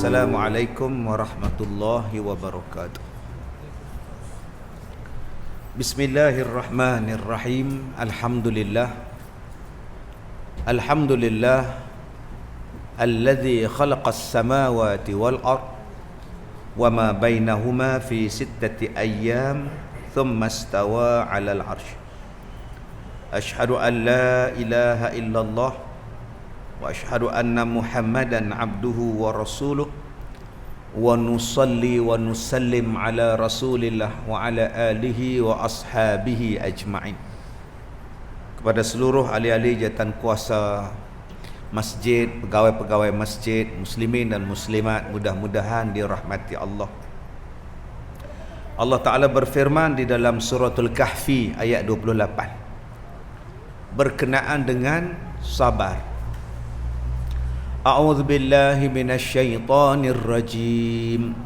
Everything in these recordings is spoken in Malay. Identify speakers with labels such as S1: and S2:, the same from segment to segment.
S1: Assalamualaikum warahmatullahi wabarakatuh. Bismillahirrahmanirrahim. Alhamdulillah alladzi khalaqas samawati wal ard wa ma bainahuma fi sittati ayyam thumma istawa 'alal 'arsy. Asyhadu an la ilaha illallah wa asyhadu anna Muhammadan abduhu wa rasuluh wa nusalli wa nusallim ala rasulillah wa ala alihi wa ashabihi ajma'in. Kepada seluruh ahli-ahli jawatan kuasa masjid, pegawai-pegawai masjid, muslimin dan muslimat, mudah-mudahan dirahmati Allah. Allah Ta'ala berfirman di dalam suratul Kahfi ayat 28 berkenaan dengan sabar. A'udzu billahi minasy syaithanir rajim.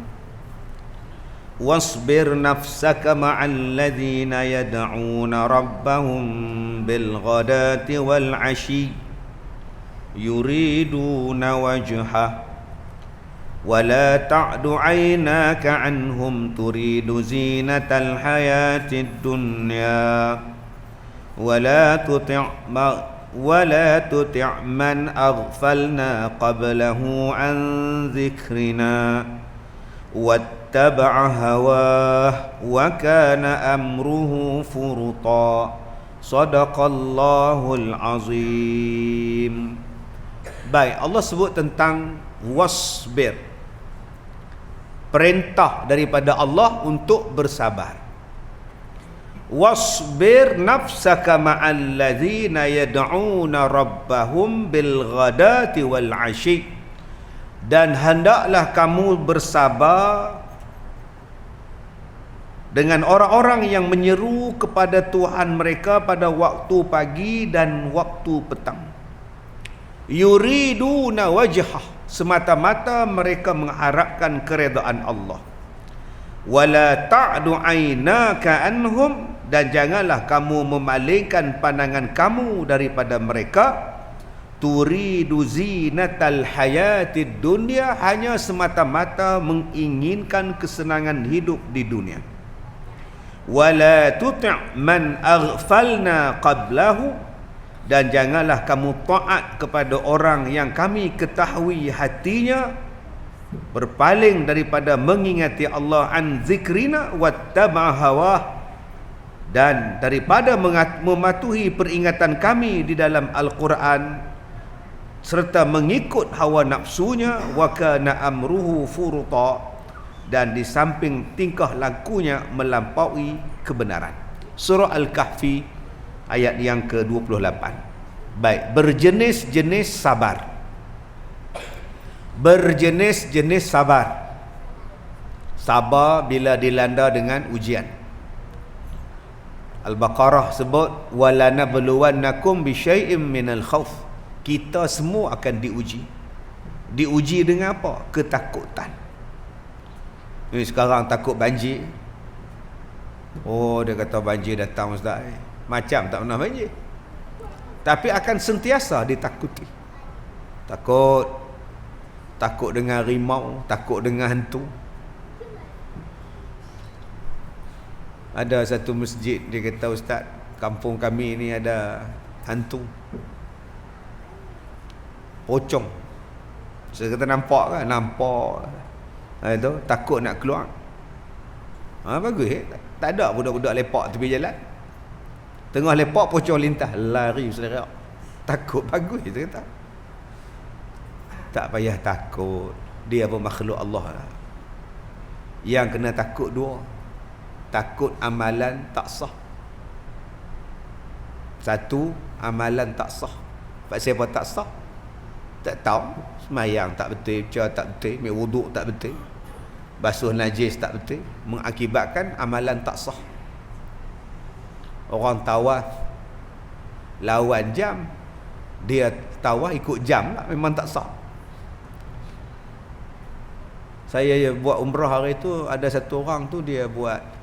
S1: Wasbir nafsaka ma'al ladzina yad'una rabbahum bil ghadati wal 'ashyi yuriduna wajhah wa la ta'du 'aynaka 'anhum turidu zinatal hayatid dunya ولا تطع من أغفلنا قبله عن ذكرنا واتبع هواه وكان أمره فرطا صدق الله العظيم. Baik, Allah sebut tentang wasbir, perintah daripada Allah untuk bersabar. Wasbir nafsaka ma'al ladzina yad'una rabbahum bil ghadati wal 'ashyi, dan hendaklah kamu bersabar dengan orang-orang yang menyeru kepada Tuhan mereka pada waktu pagi dan waktu petang. Yuriduna wajhah, semata-mata mereka mengharapkan keredaan Allah. Wala ta'du 'ainaka anhum, dan janganlah kamu memalingkan pandangan kamu daripada mereka. Turidu zinatal hayatid dunya, hanya semata-mata menginginkan kesenangan hidup di dunia. Wala tuti' man aghfalna qablahu, dan janganlah kamu taat kepada orang yang kami ketahui hatinya berpaling daripada mengingati Allah, an zikrina wattaba' hawah, dan daripada mematuhi peringatan kami di dalam Al-Quran serta mengikut hawa nafsunya. Wa kana amruhu furuta, dan di samping tingkah lakunya melampaui kebenaran. Surah Al-Kahfi ayat yang ke-28. Baik, berjenis-jenis sabar. Berjenis-jenis sabar. Sabar bila dilanda dengan ujian. Al-Baqarah sebut walanabluwannakum bisyai'im minal khauf. Kita semua akan diuji. Diuji dengan apa? Ketakutan. Ini sekarang takut banjir. Oh, dia kata banjir datang ustaz. Macam tak pernah banjir. Tapi akan sentiasa ditakuti. Takut dengan rimau, takut dengan hantu. Ada satu masjid, dia kata, ustaz, kampung kami ni ada hantu pocong. Saya kata nampak kan? Nampak. Itu takut nak keluar. Bagus. Tak ada budak-budak lepak tepi jalan. Tengah lepak pocong lintas, lari selera. Takut, bagus dia kata. Tak payah takut. Dia pun makhluk Allah. Yang kena takut dua. Takut amalan tak sah. Satu, amalan tak sah. Sebab siapa tak sah? Tak tahu. Semayang tak betul, baca tak betul, ambil wuduk tak betul, basuh najis tak betul, mengakibatkan amalan tak sah. Orang tawaf lawan jam, dia tawaf ikut jam lah, memang tak sah. Saya buat umrah hari tu, ada satu orang tu dia buat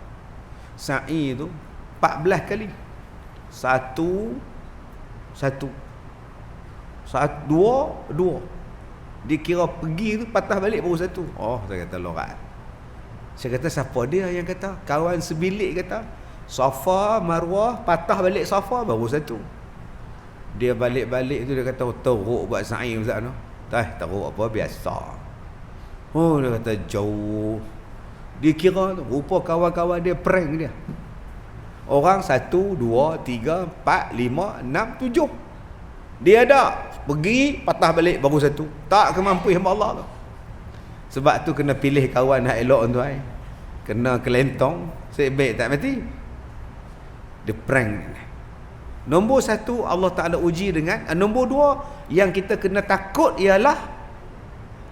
S1: sa'i tu 14 kali. Satu, dua. Dikira pergi tu patah balik baru satu. Oh, saya kata lorat. Saya kata siapa dia yang kata? Kawan sebilik kata. Safa, Marwah, patah balik Safa baru satu. Dia balik-balik tu dia kata teruk buat sa'i Ustaz tu. Teruk apa biasa. Oh, dia kata jauh. Dia kira tu rupa kawan-kawan dia prank dia. Orang 1, 2, 3, 4, 5, 6, 7. Dia ada pergi patah balik baru satu. Tak kemampuan hamba Allah tu. Sebab tu kena pilih kawan hak elok tuan. Kena kelentong, sebaik tak mati. Dia prank. Nombor 1 Allah Ta'ala uji dengan. Nombor 2 yang kita kena takut ialah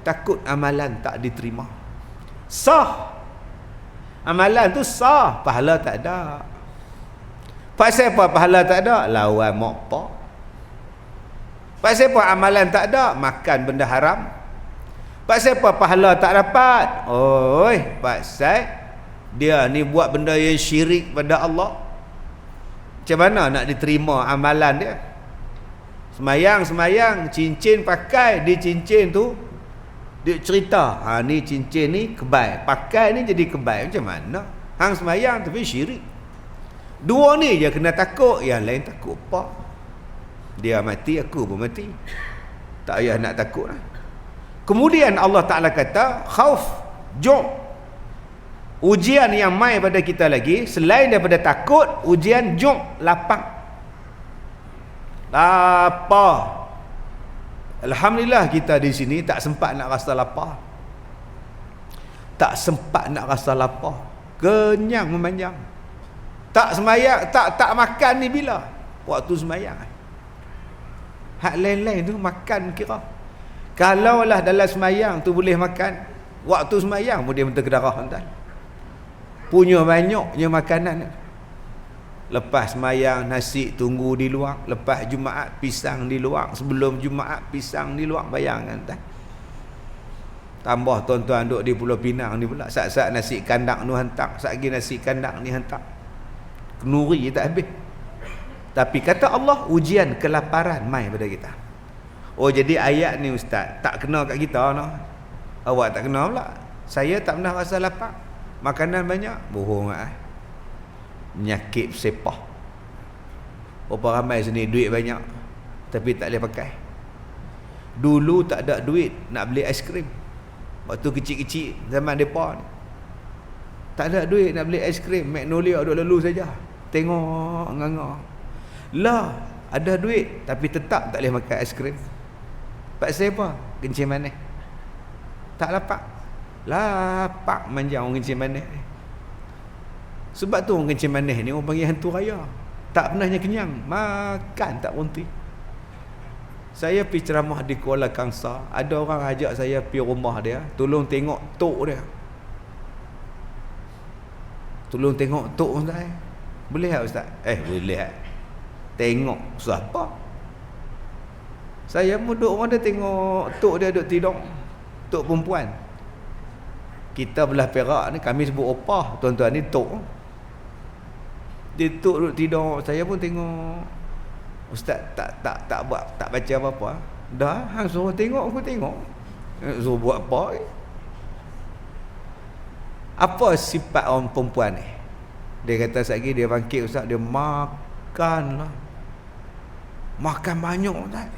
S1: takut amalan tak diterima. Sah. Amalan tu sah, pahala tak ada. Pasal apa pahala tak ada? Lawan mokpa. Pasal apa amalan tak ada? Makan benda haram. Pasal apa pahala tak dapat? Oi, pasal dia ni buat benda yang syirik pada Allah. Macam mana nak diterima amalan dia? Semayang, cincin pakai, di cincin tu dia cerita, ni cincin ni kebal, pakai ni jadi kebal. Macam mana? Hang semayang tapi syirik. Dua ni je kena takut, yang lain takut apa? Dia mati, aku pun mati. Tak payah nak takut lah. Kemudian Allah Ta'ala kata khauf, ju'. Ujian yang mai pada kita lagi selain daripada takut, ujian ju', lapar. Lapar. Alhamdulillah kita di sini tak sempat nak rasa lapar. Tak sempat nak rasa lapar. Kenyang memanjang. Tak semayang, tak makan ni bila? Waktu semayang. Hak lain-lain tu makan kira. Kalaulah dalam semayang tu boleh makan, waktu semayang pun dia minta kedarah tuan. Punya banyaknya makanan. Lepas semayang nasi tunggu di luar, lepas Jumaat pisang di luar, sebelum Jumaat pisang di luar, bayangkan tuan. Tambah tuan-tuan duduk di Pulau Pinang ni pula, saat-saat nasi kandang ni hantar, saat lagi nasi kandang ni hantar. Kenuri tak habis. Tapi kata Allah, ujian kelaparan mai pada kita. Oh, jadi ayat ni ustaz tak kena kat kita no. Awak tak kena pula. Saya tak pernah rasa lapar. Makanan banyak, bohong ah. Penyakit sepah. Berapa ramai sini duit banyak tapi tak boleh pakai. Dulu tak ada duit nak beli aiskrim. Waktu kecil-kecil zaman depa ni. Tak ada duit nak beli aiskrim, Magnolia duk lalu saja. Tengok nganga. Lah, ada duit tapi tetap tak boleh makan aiskrim. Pasal apa? Kencing manis. Tak lapar. Lapar manjang orang kencing manis ni. Sebab tu orang kencing manis ni orang panggil hantu raya. Tak pernahnya kenyang, makan tak berhenti. Saya pergi ceramah di Kuala Kangsar, ada orang ajak saya pergi rumah dia, tolong tengok tok dia. Tolong tengok tok ustaz. Boleh tak ustaz? Boleh tak. Tengok siapa? Saya pun duduk orang dia tengok tok dia duduk tidur. Tok perempuan. Kita belah Perak ni kami sebut opah, tuan-tuan ni tok. Dia tok duduk tidur, saya pun tengok. Ustaz tak buat, tak baca apa-apa. Dah, hang suruh tengok aku tengok. Suruh buat apa? Apa sifat orang perempuan ni? Dia kata sekali dia bangkit ustaz, dia makan lah. Makan banyak ustaz.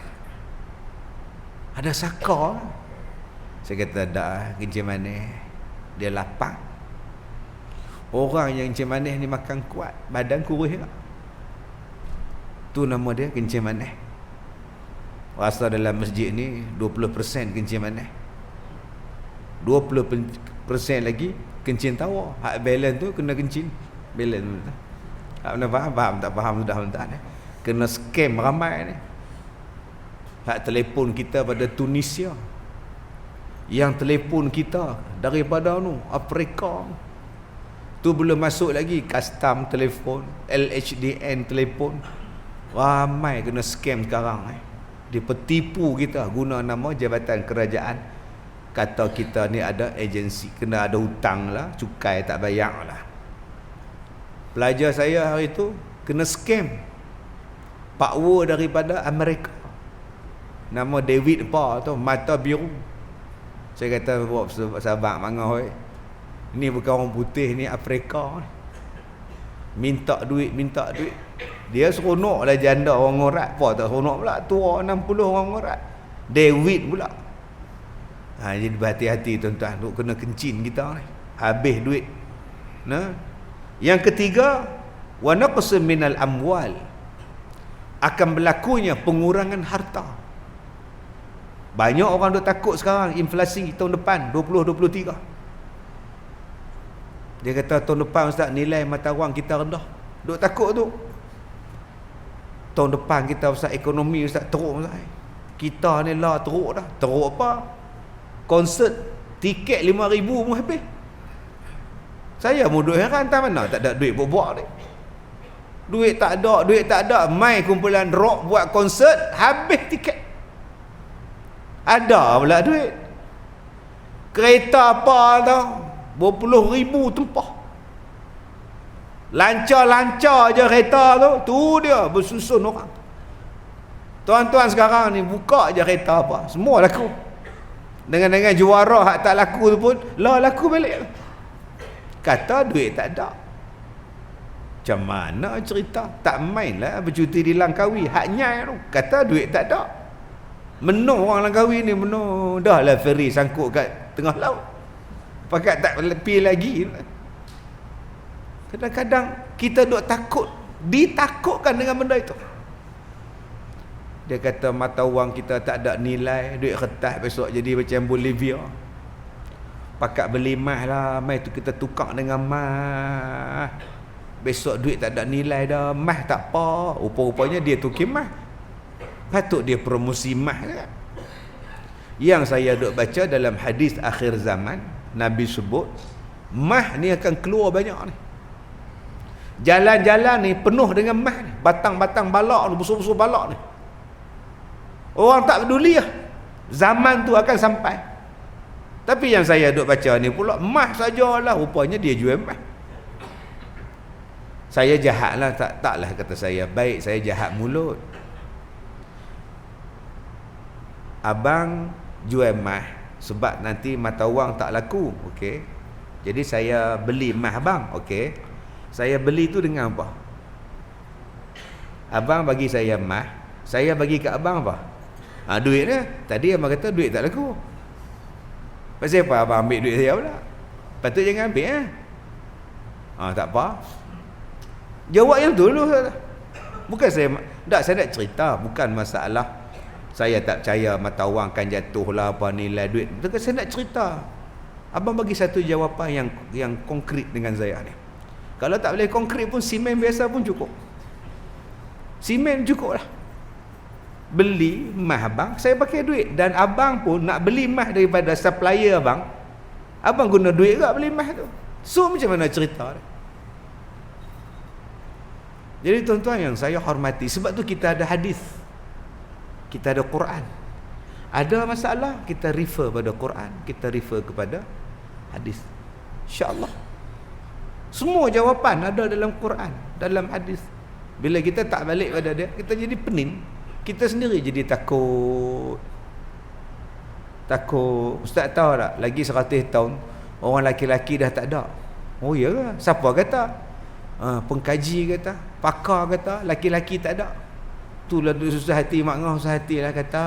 S1: Ada saka. Saya kata dah, kencing manis. Dia lapar. Orang yang kencing manis ni makan kuat, badan kurus tak? Tu nama dia kencing manis. Rasa dalam masjid ni 20% kencing manis. 20% lagi kencing tawa. Hak balance tu kena kencing balance. Tak pernah faham tak faham sudah tuan ni. Kena scam ramai ni. Hak telefon kita pada Tunisia. Yang telefon kita daripada Afrika. Tu belum masuk lagi custom telefon, LHDN telefon. Ramai kena scam sekarang. Dia petipu kita guna nama jabatan kerajaan. Kata kita ni ada agensi, kena ada hutang lah, cukai tak bayar lah. Pelajar saya hari tu kena scam. Pakwa daripada Amerika. Nama David apa tu, mata biru. Saya kata buat sahabat mangah oi. Ni bukan orang putih, ni Afrika. Minta duit. Dia seronok lah janda orang ngorat. Apa tak seronok pula, tua 60 orang ngorat. David pula. Jadi berhati-hati tuan-tuan, duk kena kencin kita ni. Habis duit. Nah. Yang ketiga, wa naqsun minal amwal. Akan berlakunya pengurangan harta. Banyak orang duk takut sekarang inflasi tahun depan 2023. Dia kata tahun depan ustaz nilai mata wang kita rendah. Duk takut tu. Tahun depan kita ustaz ekonomi ustaz teruk ustaz. Kita ni lah teruk dah. Teruk apa? Konsert tiket 5,000 pun habis. Saya mau duit heran tak mana tak ada duit buat ni. Duit tak ada. Mai kumpulan rock buat konsert habis tiket. Ada pula duit. Kereta apa tau, berpuluh ribu tempah. Lancar-lancar je kereta tu dia bersusun orang. Tuan-tuan sekarang ni buka je kereta apa, semua laku. Dengan juara hak tak laku tu pun laku balik. Kata duit tak ada. Macam mana cerita? Tak main lah bercuti di Langkawi. Haknya tu kata duit tak ada. Menung orang Langkawi ni, menung dah lah ferry sangkut kat tengah laut, pakat tak pi lagi. Kadang-kadang kita duk takut, ditakutkan dengan benda itu. Dia kata mata wang kita tak ada nilai, duit kertas besok jadi macam Bolivia. Pakat beli mah lah, mai tu kita tukar dengan mah. Besok duit tak ada nilai dah, mah tak apa. Rupa-rupanya dia tukar mah. Patut dia promosi mah kan? Yang saya duk baca dalam hadis akhir zaman, Nabi sebut mah ni akan keluar banyak ni. Jalan-jalan ni penuh dengan mah ni, batang-batang balak ni, busur-busur balak ni. Orang tak peduli lah. Zaman tu akan sampai. Tapi yang saya duk baca ni pula mah sajalah, rupanya dia jual mah. Saya jahat lah, taklah kata saya baik, saya jahat mulut. Abang jual mah sebab nanti mata wang tak laku, okey. Jadi saya beli mah abang, okey. Saya beli tu dengan apa? Abang bagi saya mah, saya bagi kat abang apa? Duit dia. Tadi abang kata duit tak laku. Pasal apa abang ambil duit saya pula? Patut jangan ambil tak apa. Jawab yang tu dulu. Bukan saya nak cerita, bukan masalah saya tak percaya mata wang akan jatuh lah apa nilai duit. Betul, saya nak cerita. Abang bagi satu jawapan yang konkret dengan saya ni. Kalau tak boleh konkret pun simen biasa pun cukup. Simen cukup lah. Beli mah abang, saya pakai duit. Dan abang pun nak beli mah daripada supplier abang. Abang guna duit ke beli mah tu. So macam mana cerita ni? Jadi tuan-tuan yang saya hormati, sebab tu kita ada hadis. Kita ada Quran. Ada masalah, kita refer pada Quran, kita refer kepada hadis. InsyaAllah semua jawapan ada dalam Quran, dalam hadis. Bila kita tak balik pada dia, kita jadi pening. Kita sendiri jadi takut. Ustaz tahu tak, lagi 100 tahun orang laki-laki dah tak ada. Oh ya ke? Siapa kata? Pengkaji kata, pakar kata laki-laki tak ada. Itulah susah hati mak ngah, susah hati lah kata.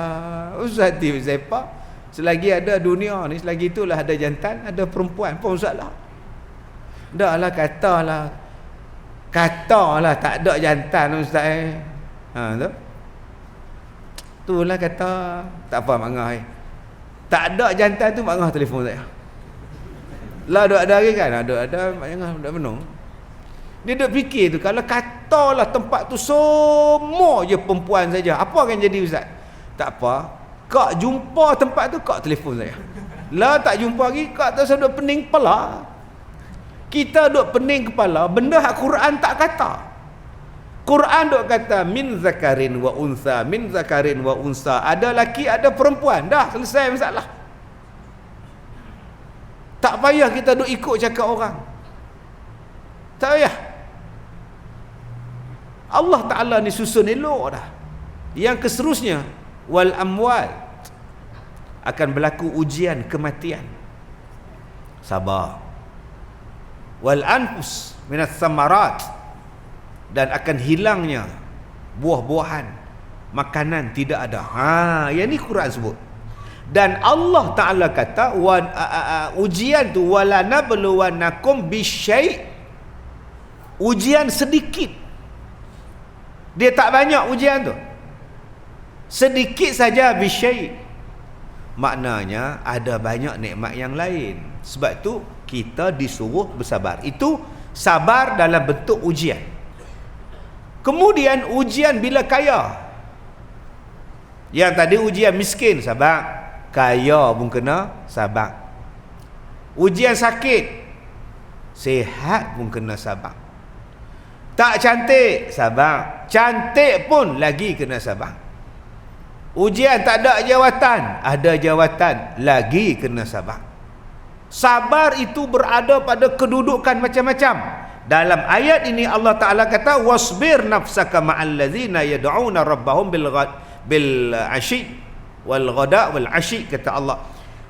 S1: Susah hati siapa? Selagi ada dunia ni, selagi itulah ada jantan, ada perempuan pun masalah. Dah lah katalah tak ada jantan ustaz. Tu. Itulah kata tak apa mak ngah. Tak ada jantan tu mak ngah telefon saya. Lah ada lagi kan? Ada mak ngah dak menung. Dia duk fikir tu, kalau katalah tempat tu semua je perempuan saja, apa akan jadi ustaz? Tak apa, kak jumpa tempat tu, kak telefon saya. Lah tak jumpa lagi, kak tak duk pening kepala. Kita duk pening kepala benda hak Quran tak kata. Quran duk kata min zakarin wa unsa, min zakarin wa unsa. Ada laki, ada perempuan. Dah selesai masalah. Tak payah kita duk ikut cakap orang. Tak payah. Allah Ta'ala ni susun elok dah. Yang keseterusnya, wal amwat, akan berlaku ujian kematian. Sabar. Wal anfus minas samarat, dan akan hilangnya buah-buahan, makanan tidak ada. Yang ni Quran sebut. Dan Allah Ta'ala kata ujian tu wala nabluwannakum bisyai', ujian sedikit. Dia tak banyak ujian tu, sedikit saja. Bisyai', maknanya ada banyak nikmat yang lain. Sebab tu kita disuruh bersabar. Itu sabar dalam bentuk ujian. Kemudian ujian bila kaya. Yang tadi ujian miskin, sabar. Kaya pun kena sabar. Ujian sakit, sihat pun kena sabar. Tak cantik, sabar. Cantik pun lagi kena sabar. Ujian tak ada jawatan, ada jawatan, lagi kena sabar. Sabar itu berada pada kedudukan macam-macam. Dalam ayat ini Allah Ta'ala kata wasbir nafsaka ma'al ladzina yad'una rabbahum bil ashi wal ghada wal ashi, kata Allah,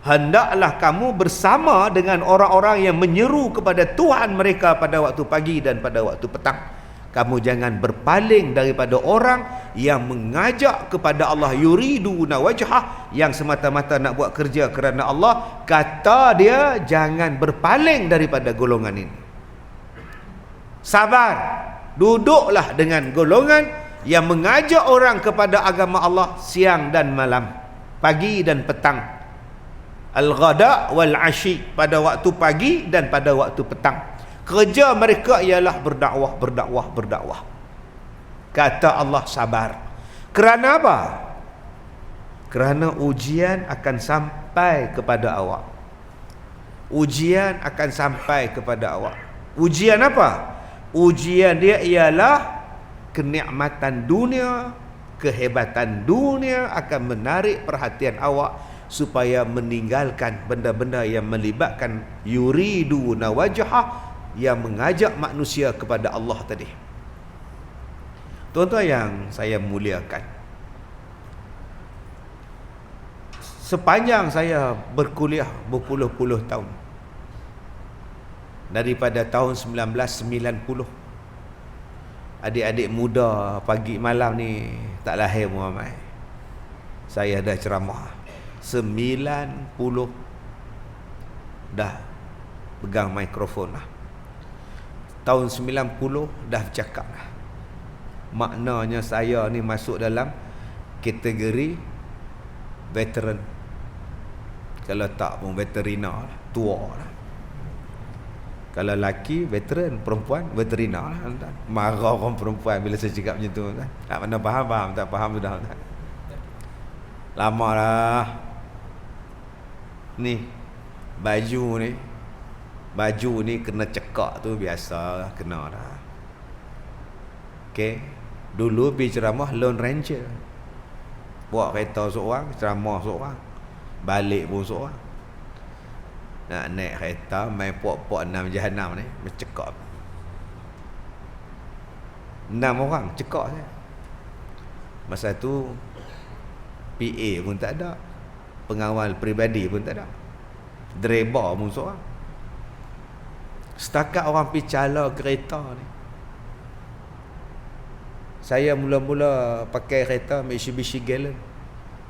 S1: hendaklah kamu bersama dengan orang-orang yang menyeru kepada Tuhan mereka pada waktu pagi dan pada waktu petang. Kamu jangan berpaling daripada orang yang mengajak kepada Allah, yuriduna wajhah, yang semata-mata nak buat kerja kerana Allah. Kata dia, jangan berpaling daripada golongan ini. Sabar, duduklah dengan golongan yang mengajak orang kepada agama Allah siang dan malam, pagi dan petang. Al-ghada wal ashi, pada waktu pagi dan pada waktu petang. Kerja mereka ialah berdakwah, berdakwah, berdakwah. Kata Allah, sabar. Kerana apa? Kerana ujian akan sampai kepada awak. Ujian akan sampai kepada awak. Ujian apa? Ujian dia ialah kenikmatan dunia, kehebatan dunia akan menarik perhatian awak supaya meninggalkan benda-benda yang melibatkan yuriduna wajhah, yang mengajak manusia kepada Allah tadi. Tuan-tuan yang saya muliakan, sepanjang saya berkuliah berpuluh-puluh tahun, daripada tahun 1990, adik-adik muda pagi malam ni tak lahir Muhammad, saya dah ceramah 90, dah pegang mikrofon lah. Tahun 90 dah bercakap lah. Maknanya saya ni masuk dalam kategori veteran. Kalau tak pun veterina lah, tua lah. Kalau lelaki veteran, perempuan veterina lah. Marah orang perempuan bila saya cakap macam tu. Tak mana faham, tak faham sudah. Lama lah. Ni baju ni kena cekak tu biasa, kena dah. Okey, dulu pergi ceramah Lone Ranger, bawa kereta seorang, ceramah seorang, balik pun seorang. Nak naik kereta main puak-puak 6 jahanam ni, mencekak 6 orang cekak saya. Masa tu PA pun tak ada, pengawal peribadi pun tak ada, driver pun seorang. Setakat orang pergi cala kereta ni, saya mula-mula pakai kereta Mitsubishi Galant,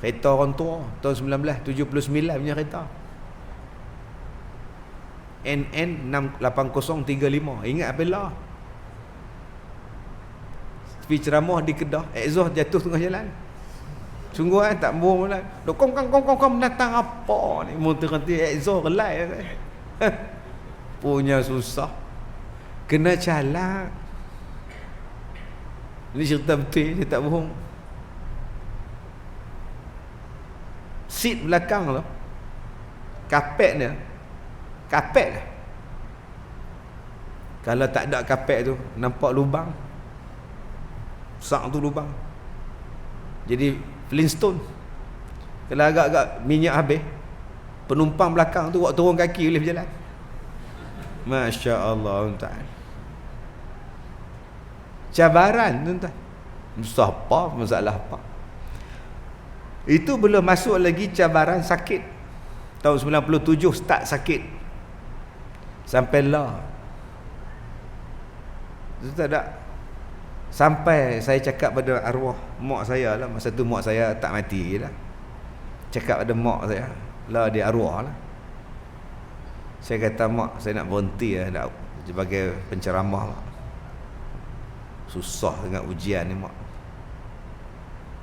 S1: kereta orang tua, tahun 1979 punya kereta, NN 68035. Ingat apa lah, pergi ceramah di Kedah, exhaust jatuh tengah jalan. Sungguh tak bohong lah. Kong menatang apa ni, motor nanti exhaust relai. Punya susah, kena calak. Ini cerita betul, saya tak bohong. Seat belakang tu, kapet dia, kapet. Kalau tak ada kapet tu, nampak lubang. Sak tu lubang. Jadi Flintstone. Kalau agak-agak minyak habis, penumpang belakang tu buat turun kaki boleh berjalan. Masya Allah, tuan-tuan. Cabaran, tuan-tuan. Masalah apa? Itu belum masuk lagi cabaran sakit. Tahun 97 start sakit. Sampailah. Itu tak ada. Sampai saya cakap pada arwah mak saya lah. Masa tu mak saya tak mati lah. Cakap pada mak saya. Lah dia arwah lah. Saya kata mak, saya nak berhenti lah, nak sebagai penceramah mak. Susah dengan ujian ni mak.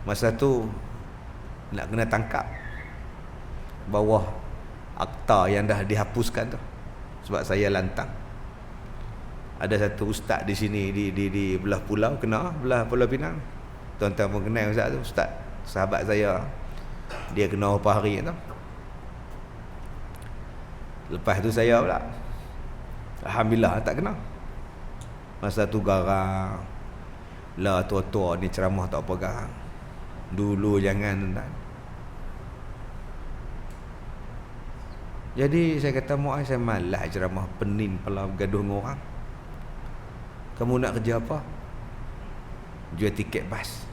S1: Masa tu nak kena tangkap bawah akta yang dah dihapuskan tu. Sebab saya lantang. Ada satu ustaz di sini di belah pulau, kena belah Pulau Pinang. Tuan-tuan pun kenal ustaz tu, ustaz sahabat saya. Dia kena berapa hari tu. Lepas tu saya pula, alhamdulillah tak kena. Masa tu garang. Lah tua-tua ni ceramah tak apa garang. Dulu jangan tuan. Jadi saya kata mak saya malas ceramah, pening pala bergaduh dengan orang. Kamu nak kerja apa? Jual tiket bas.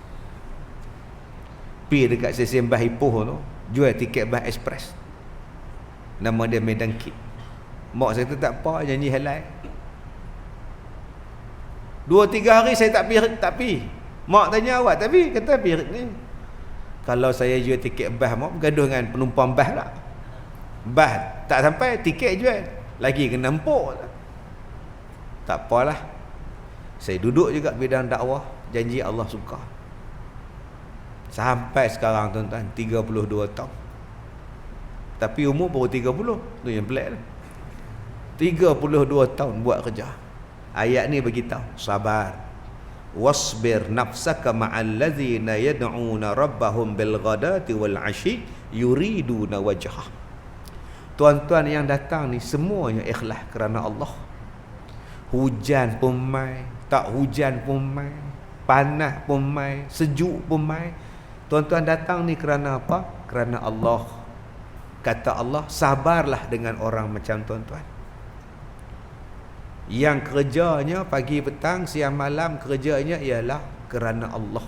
S1: Pergi dekat stesen bas Ipoh tu, jual tiket bas ekspres. Nama dia Medan Kit. Mak saya tu tak apa, janji halal. 2-3 hari saya tak pergi. Mak tanya awak tapi kata pergi ni. Kalau saya jual tiket bas, mak bergaduh dengan penumpang bas lah. Bas tak sampai, tiket jual lagi kena empuk. Tak apalah. Saya duduk juga bidang dakwah, janji Allah suka. Sampai sekarang tuan-tuan 32 tahun. Tapi umur baru 30. Tu yang pelik lah. 32 tahun buat kerja. Ayat ni beritahu sabar. Wasbir nafsaka ma'al ladzina yad'una rabbahum bil ghadati wal 'ashi yuriduna wajhah. Tuan-tuan yang datang ni semuanya ikhlas kerana Allah. Hujan pun mai, tak hujan pun mai, panas pun mai, sejuk pun mai. Tuan-tuan datang ni kerana apa? Kerana Allah. Kata Allah, sabarlah dengan orang macam tuan-tuan. Yang kerjanya pagi petang siang malam, kerjanya ialah kerana Allah.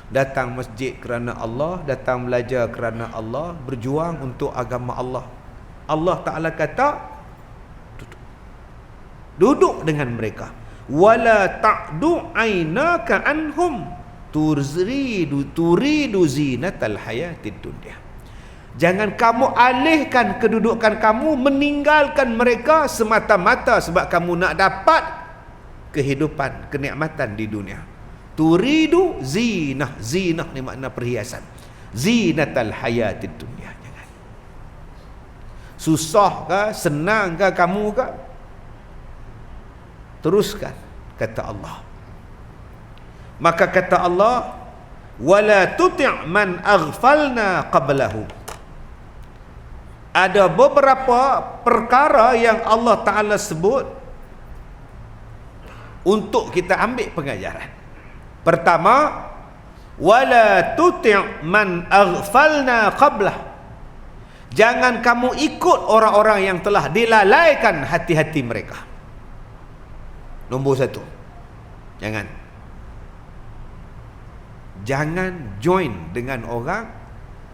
S1: Datang masjid kerana Allah, datang belajar kerana Allah, berjuang untuk agama Allah. Allah Ta'ala kata, duduk dengan mereka. Wala ta'du aynaka anhum turidu zinatal hayatid dunya. Jangan kamu alihkan kedudukan kamu, meninggalkan mereka semata-mata sebab kamu nak dapat kehidupan, kenikmatan di dunia. Turidu zinah. Zinah ni makna perhiasan. Zinatal hayatid dunya. Jangan. Susah ke, senang ke kamu ke? Teruskan, kata Allah. Maka kata Allah, wala tuti' man aghfalna qablahu. Ada beberapa perkara yang Allah Ta'ala sebut untuk kita ambil pengajaran. Pertama, wala tuti' man aghfalna qablah. Jangan kamu ikut orang-orang yang telah dilalaikan hati-hati mereka. Nombor 1, jangan join dengan orang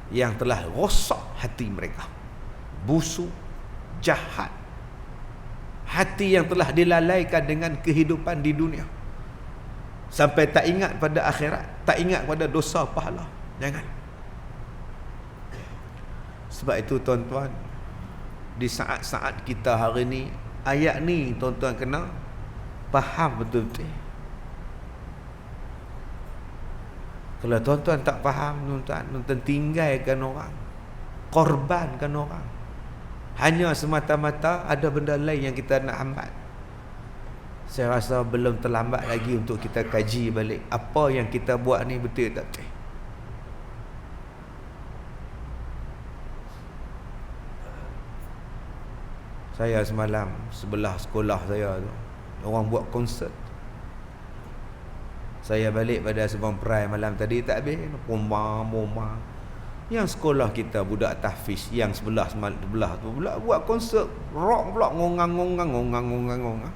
S1: yang telah rosak hati mereka, busuk, jahat, hati yang telah dilalaikan dengan kehidupan di dunia sampai tak ingat pada akhirat, tak ingat pada dosa pahala. Jangan. Sebab itu tuan-tuan, di saat-saat kita hari ni, ayat ni tuan-tuan kena faham betul-betul. Kalau tuan-tuan tak faham, tuan-tuan tinggalkan orang, korbankan orang, hanya semata-mata ada benda lain yang kita nak hambat. Saya rasa belum terlambat lagi untuk kita kaji balik apa yang kita buat ni betul tak betul. Saya semalam sebelah sekolah saya tu, orang buat konsert. Saya balik pada Subang Perai malam tadi tak habis, bomba. Yang sekolah kita budak tahfiz, yang sebelah tu pula buat konsert rock pula, ngongang.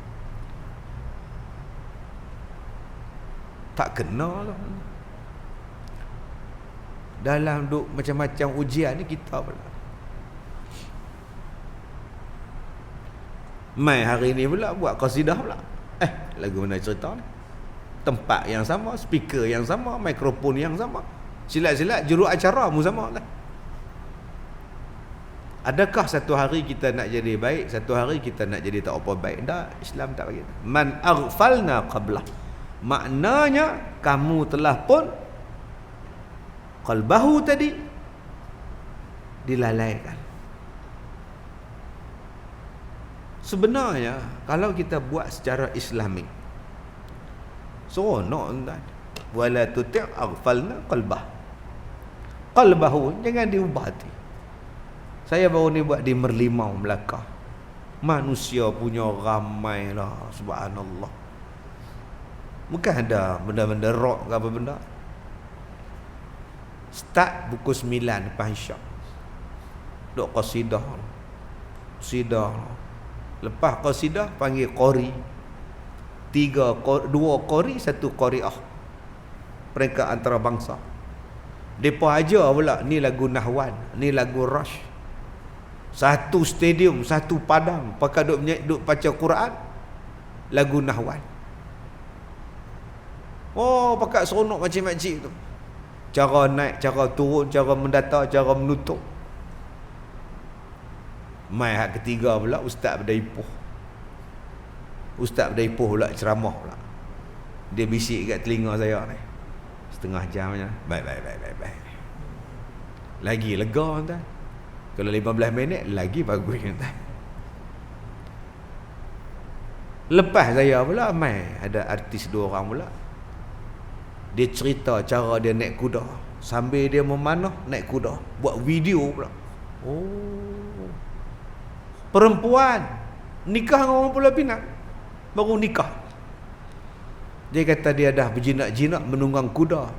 S1: Tak kena lah. Dalam duk macam-macam ujian ni kita pula. Mai hari ni pula buat qasidah pula. Lagu mana cerita ni? Tempat yang sama, speaker yang sama, mikrofon yang sama. Silat-silat juru acara mu sama lah. Adakah satu hari kita nak jadi baik, satu hari kita nak jadi tak apa baik? Tak, Islam tak bagi. Man aghfalna qablah. Maknanya kamu telah pun qalbahu tadi dilalaikan. Sebenarnya kalau kita buat secara Islamik, seronok tuan. Wala tuti' aghfalna qalbah. Qalbahu jangan diubah hati. Saya baru ni buat di Merlimau, Melaka. Manusia punya ramai lah, subhanallah. Bukan ada benda-benda rock ke apa benda. Start pukul 9 lepas isyak. Duk qasidah. Qasidah. Lepas qasidah panggil qori. 2 qori, 1 qariah. Peringkat antarabangsa. Depa ajar pula ni lagu Nahwan, ni lagu Rush. Satu stadium, satu padang pakai duk baca Quran, lagu Nahwan. Oh, pakai seronok macam-macam tu. Cara naik, cara turun, cara mendata, cara menutup. Mai hak ketiga pula Ustaz Berdaipuh. Ustaz Berdaipuh pula ceramah pula. Dia bisik kat telinga saya ni. Setengah jam je. Baik. Lagi lega tuan. Kalau 15 minit lagi bagus tuan. Lepas saya pula mai ada artis 2 orang pula. Dia cerita cara dia naik kuda. Sambil dia memanah naik kuda, buat video pula. Oh. Perempuan nikah dengan orang Pulau Pinang. Baru nikah. Dia kata dia dah berjinak-jinak menunggang kuda.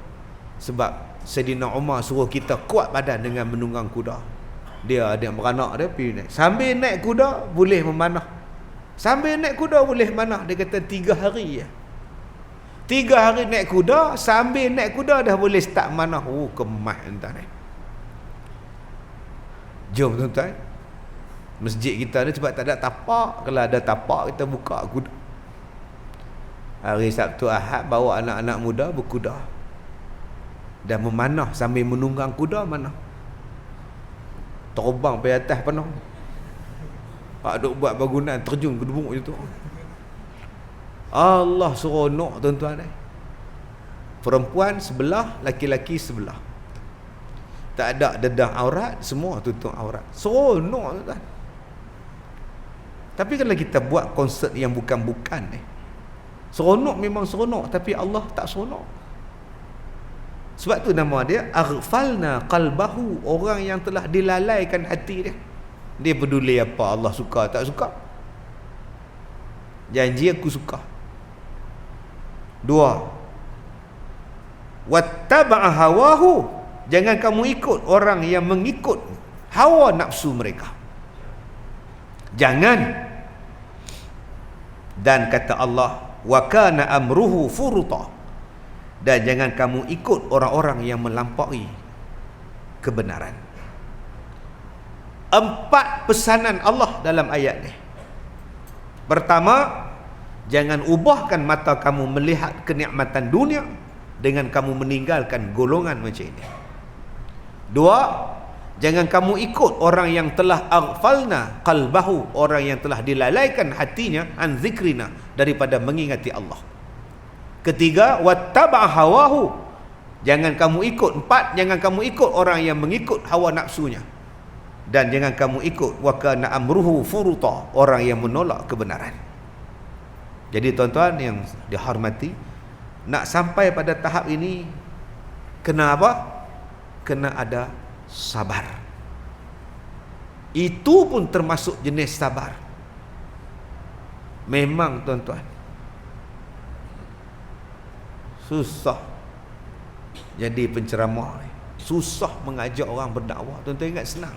S1: Sebab Saidina Umar suruh kita kuat badan dengan menunggang kuda. Dia beranak dia pergi naik. Sambil naik kuda boleh memanah. Sambil naik kuda boleh manah. Dia kata 3 hari ya. 3 hari naik kuda, sambil naik kuda dah boleh start manah. Oh, kemas tuan ni. Jom tuan-tuan. Masjid kita ni sebab tak ada tapak. Kalau ada tapak kita buka kuda. Hari Sabtu Ahad bawa anak-anak muda berkuda. Dan memanah sambil menunggang kuda manah. Terbang pergi atas panah. Pak duk buat bangunan terjun ke debuk je tu. Allah seronok tuan-tuan ni. Perempuan sebelah, laki-laki sebelah. Tak ada dedah aurat, semua tutup aurat. Seronok tuan-tuan. Tapi kalau kita buat konsert yang bukan-bukan ni, seronok memang seronok, tapi Allah tak seronok. Sebab tu nama dia aghfalna qalbahu, orang yang telah dilalaikan hati dia. Dia peduli apa Allah suka tak suka. Janji aku suka. 2. Wattaba'a hawahu, jangan kamu ikut orang yang mengikut hawa nafsu mereka. Jangan. Dan kata Allah, wa kana amruhu furuta, dan jangan kamu ikut orang-orang yang melampaui kebenaran. 4 pesanan Allah dalam ayat ni. Pertama, jangan ubahkan mata kamu melihat kenikmatan dunia dengan kamu meninggalkan golongan macam ini. 2, jangan kamu ikut orang yang telah aghfalna qalbahu, orang yang telah dilalaikan hatinya an zikrina, daripada mengingati Allah. 3, wattaba' hawahu, jangan kamu ikut. 4, jangan kamu ikut orang yang mengikut hawa nafsunya. Dan jangan kamu ikut wa kana amruhu furuta, orang yang menolak kebenaran. Jadi tuan-tuan yang dihormati, nak sampai pada tahap ini kena apa? Kena ada sabar. Itu pun termasuk jenis sabar. Memang tuan-tuan susah jadi penceramah, susah mengajak orang berdakwah. Tuan-tuan ingat senang.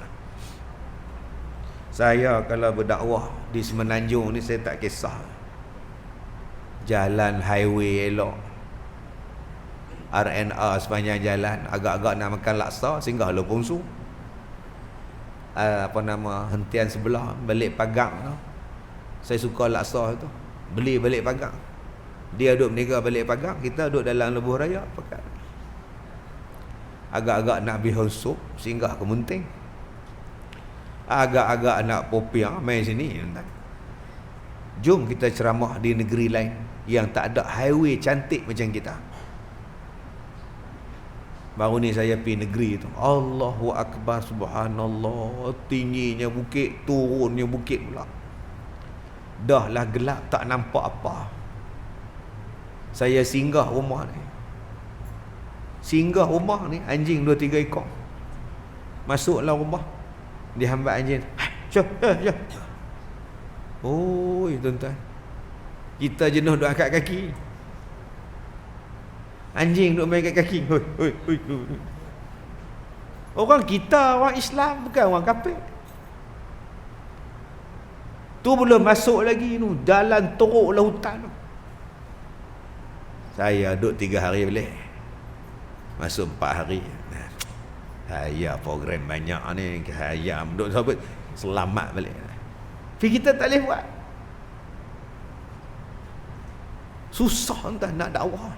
S1: Saya kalau berdakwah di Semenanjung ni, saya tak kisah. Jalan highway elok, RNR sepanjang jalan, agak-agak nak makan laksa, singgah Lo Pongsu. Hentian sebelah balik pagang tu. Saya suka laksa tu. Beli balik pagang. Dia duduk berniaga balik pagang, kita duduk dalam lebuh raya pakai. Agak-agak nak bihun sup, singgah ke Munting. Agak-agak nak popiah, main sini. Jom kita ceramah di negeri lain yang tak ada highway cantik macam kita. Baru ni saya pergi negeri tu, Allahu Akbar, subhanallah, tingginya bukit, turunnya bukit pula. Dah lah gelap, tak nampak apa. Saya singgah rumah ni, anjing 2-3 ekor. Masuklah rumah, dihambat anjing. Syah. Oi tuan-tuan, kita jenuh duduk angkat kaki, anjing duduk main kat kaki. Hoi. Orang kita, orang Islam, bukan orang kafir. Tu belum masuk lagi tu, jalan teruk lah hutan tu. Saya duduk 3 hari balik, masuk 4 hari. Saya program banyak ni, saya duduk sahabat, selamat balik. Tapi kita tak boleh buat. Susah entah nak dakwah.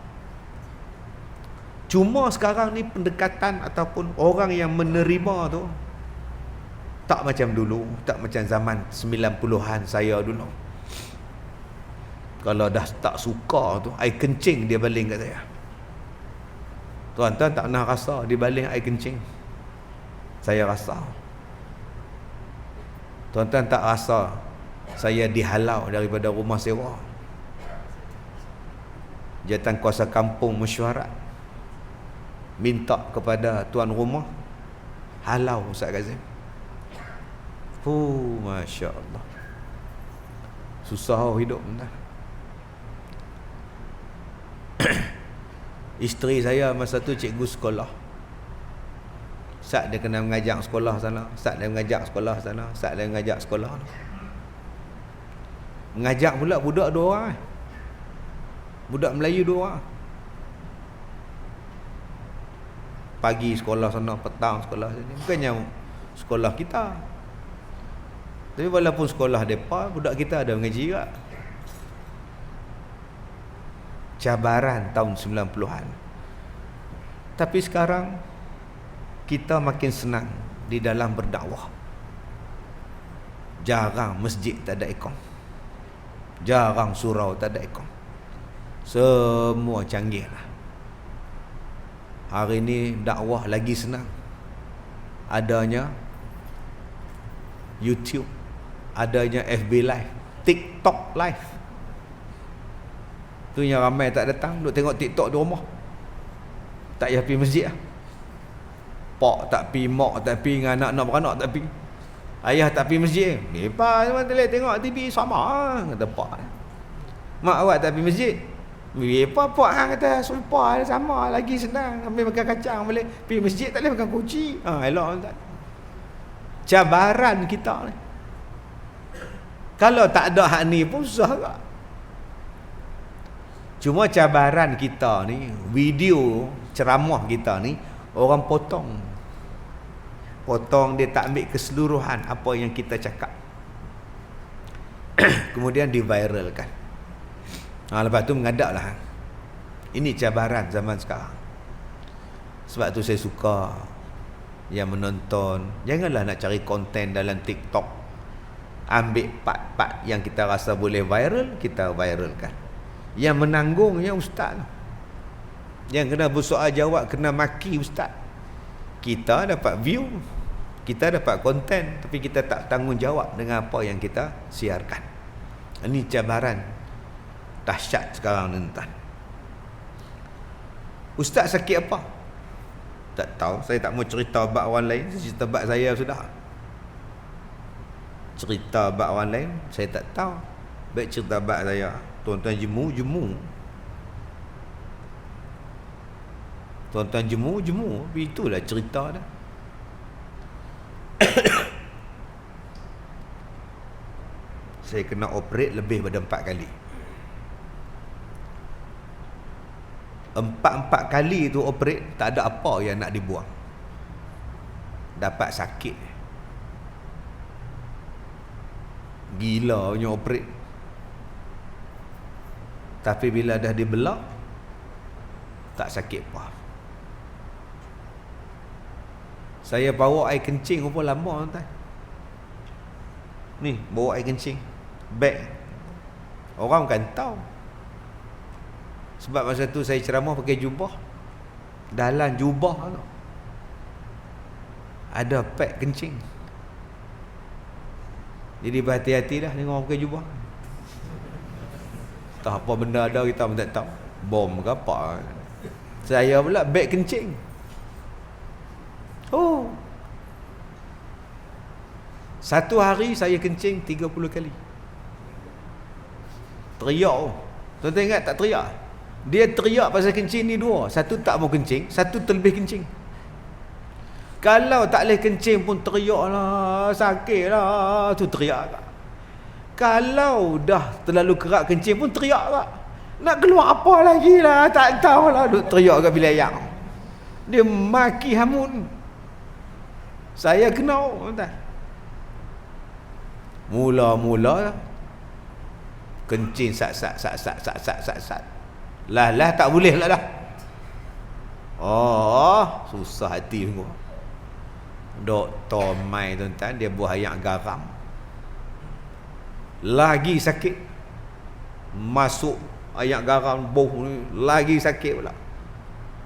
S1: Cuma sekarang ni pendekatan ataupun orang yang menerima tu tak macam dulu, tak macam zaman 90-an saya dulu. Kalau dah tak suka tu, air kencing dia baling kat saya. Tuan-tuan tak pernah rasa dia baling air kencing? Saya rasa. Tuan-tuan tak rasa saya dihalau daripada rumah sewa? Jawatan kuasa kampung mesyuarat minta kepada tuan rumah halau Ustaz Kazim. Masya Allah, susah hidup entah. Isteri saya masa tu cikgu sekolah. Ustaz dia kena mengajak sekolah sana, Ustaz dia mengajak sekolah sana, Ustaz dia mengajak sekolah. Mengajak pula budak 2 orang. Budak Melayu 2 orang. Pagi sekolah sana, petang sekolah sini. Bukannya sekolah kita. Tapi walaupun sekolah mereka, budak kita ada mengaji juga. Cabaran tahun 90-an. Tapi sekarang kita makin senang di dalam berdakwah. Jarang masjid tak ada aircon, jarang surau tak ada aircon. Semua canggih lah. Hari ni dakwah lagi senang. Adanya YouTube, adanya FB Live, TikTok Live. Tu yang ramai tak datang, duk tengok TikTok di rumah. Tak payah pergi masjid lah. Pak tak pergi, mak tak pergi, dengan anak-anak beranak tak pergi. Ayah tak pergi masjid. Lepas memang tengok TV sama lah, kata pak. Mak awak tak pergi masjid. Lepas pak hang kata sumpah sama lagi senang. Ambil makan kacang boleh. Pergi masjid tak boleh makan kuci. Elok tak. Cabaran kita ni. Kalau tak ada hak ni pun susah tak. Cuma cabaran kita ni, video ceramah kita ni orang potong. Potong, dia tak ambil keseluruhan apa yang kita cakap. Kemudian diviralkan. Lepas tu mengadaplah. Ini cabaran zaman sekarang. Sebab tu saya suka yang menonton, janganlah nak cari konten dalam TikTok. Ambil part-part yang kita rasa boleh viral, kita viralkan. Yang menanggungnya ustaz. Yang kena bersoal jawab, kena maki ustaz. Kita dapat view, kita dapat konten, tapi kita tak tanggungjawab dengan apa yang kita siarkan. Ini cabaran dahsyat sekarang ni tuan. Ustaz sakit apa? Tak tahu. Saya tak mau cerita bab orang lain, saya cerita bab saya sudah. Cerita bab orang lain saya tak tahu. Baik cerita bab saya. Tuan-tuan jemu. Tuan-tuan jemu. Itulah cerita dah. Saya kena operate lebih pada 4 kali. 4 kali tu operate, tak ada apa yang nak dibuang. Dapat sakit. Gila punya operate. Tapi bila dah dibelah, tak sakit apa. Saya bawa air kencing berapa lama tuan? Ni, bawa air kencing. Bag. Orang kan tahu. Sebab masa tu saya ceramah pakai jubah. Dalam jubah tu ada pad kencing. Jadi berhati-hati dah tengok orang pakai jubah. Tak apa benda ada kita pun tak tahu. Bom ke apa. Saya pula beg kencing. Oh. Satu hari saya kencing 30 kali. Teriak. Tuan-tuan ingat tak teriak? Dia teriak pasal kencing ni dua. Satu tak mau kencing, satu terlebih kencing. Kalau tak boleh kencing pun teriak lah, sakit lah, tu teriak tak. Kalau dah terlalu kerak kencing pun teriak tak. Nak keluar apa lagi lah, tak tahulah, duk teriak kat bilik air. Dia maki hamun. Saya kenal, tak? Mula-mula kencing sat. Lah tak boleh lah dah. Oh, susah hati tengok. Doktor mai tuan-tuan, dia buah ayak garam. Lagi sakit. Masuk ayak garam bau ni lagi sakit pula.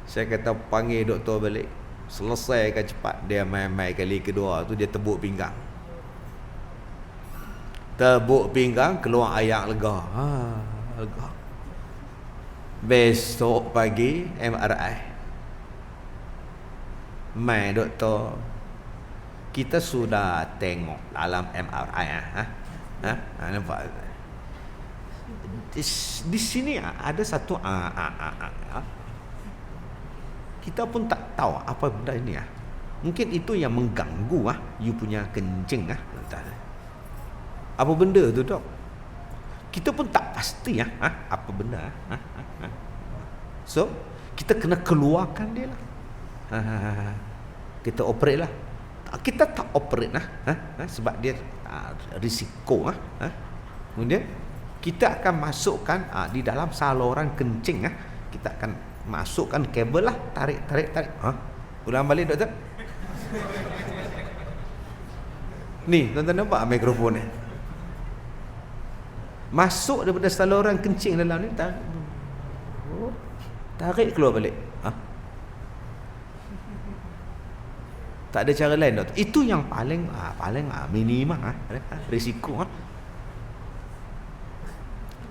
S1: Saya kata panggil doktor balik. Selesaikan cepat. Dia mai-mai kali kedua tu dia tebuk pinggang. Tebuk pinggang keluar ayak lega. Lega. Besok pagi MRI. Mai doktor, kita sudah tengok dalam MRI nampak. Di sini ada satu kita pun tak tahu apa benda ini Mungkin itu yang mengganggu you punya kencing Apa benda tu dok? Kita pun tak pasti apa benda So kita kena keluarkan dia lah. Kita operate lah. Kita tak operate lah sebab dia risiko Kemudian kita akan masukkan di dalam saluran kencing kita akan masukkan kabel lah, tarik. Ulang balik doktor. Ni tuan-tuan nampak mikrofon ni. Masuk daripada saluran kencing dalam ni, tarik keluar balik. Tak ada cara lain doktor. Itu yang paling minimum risiko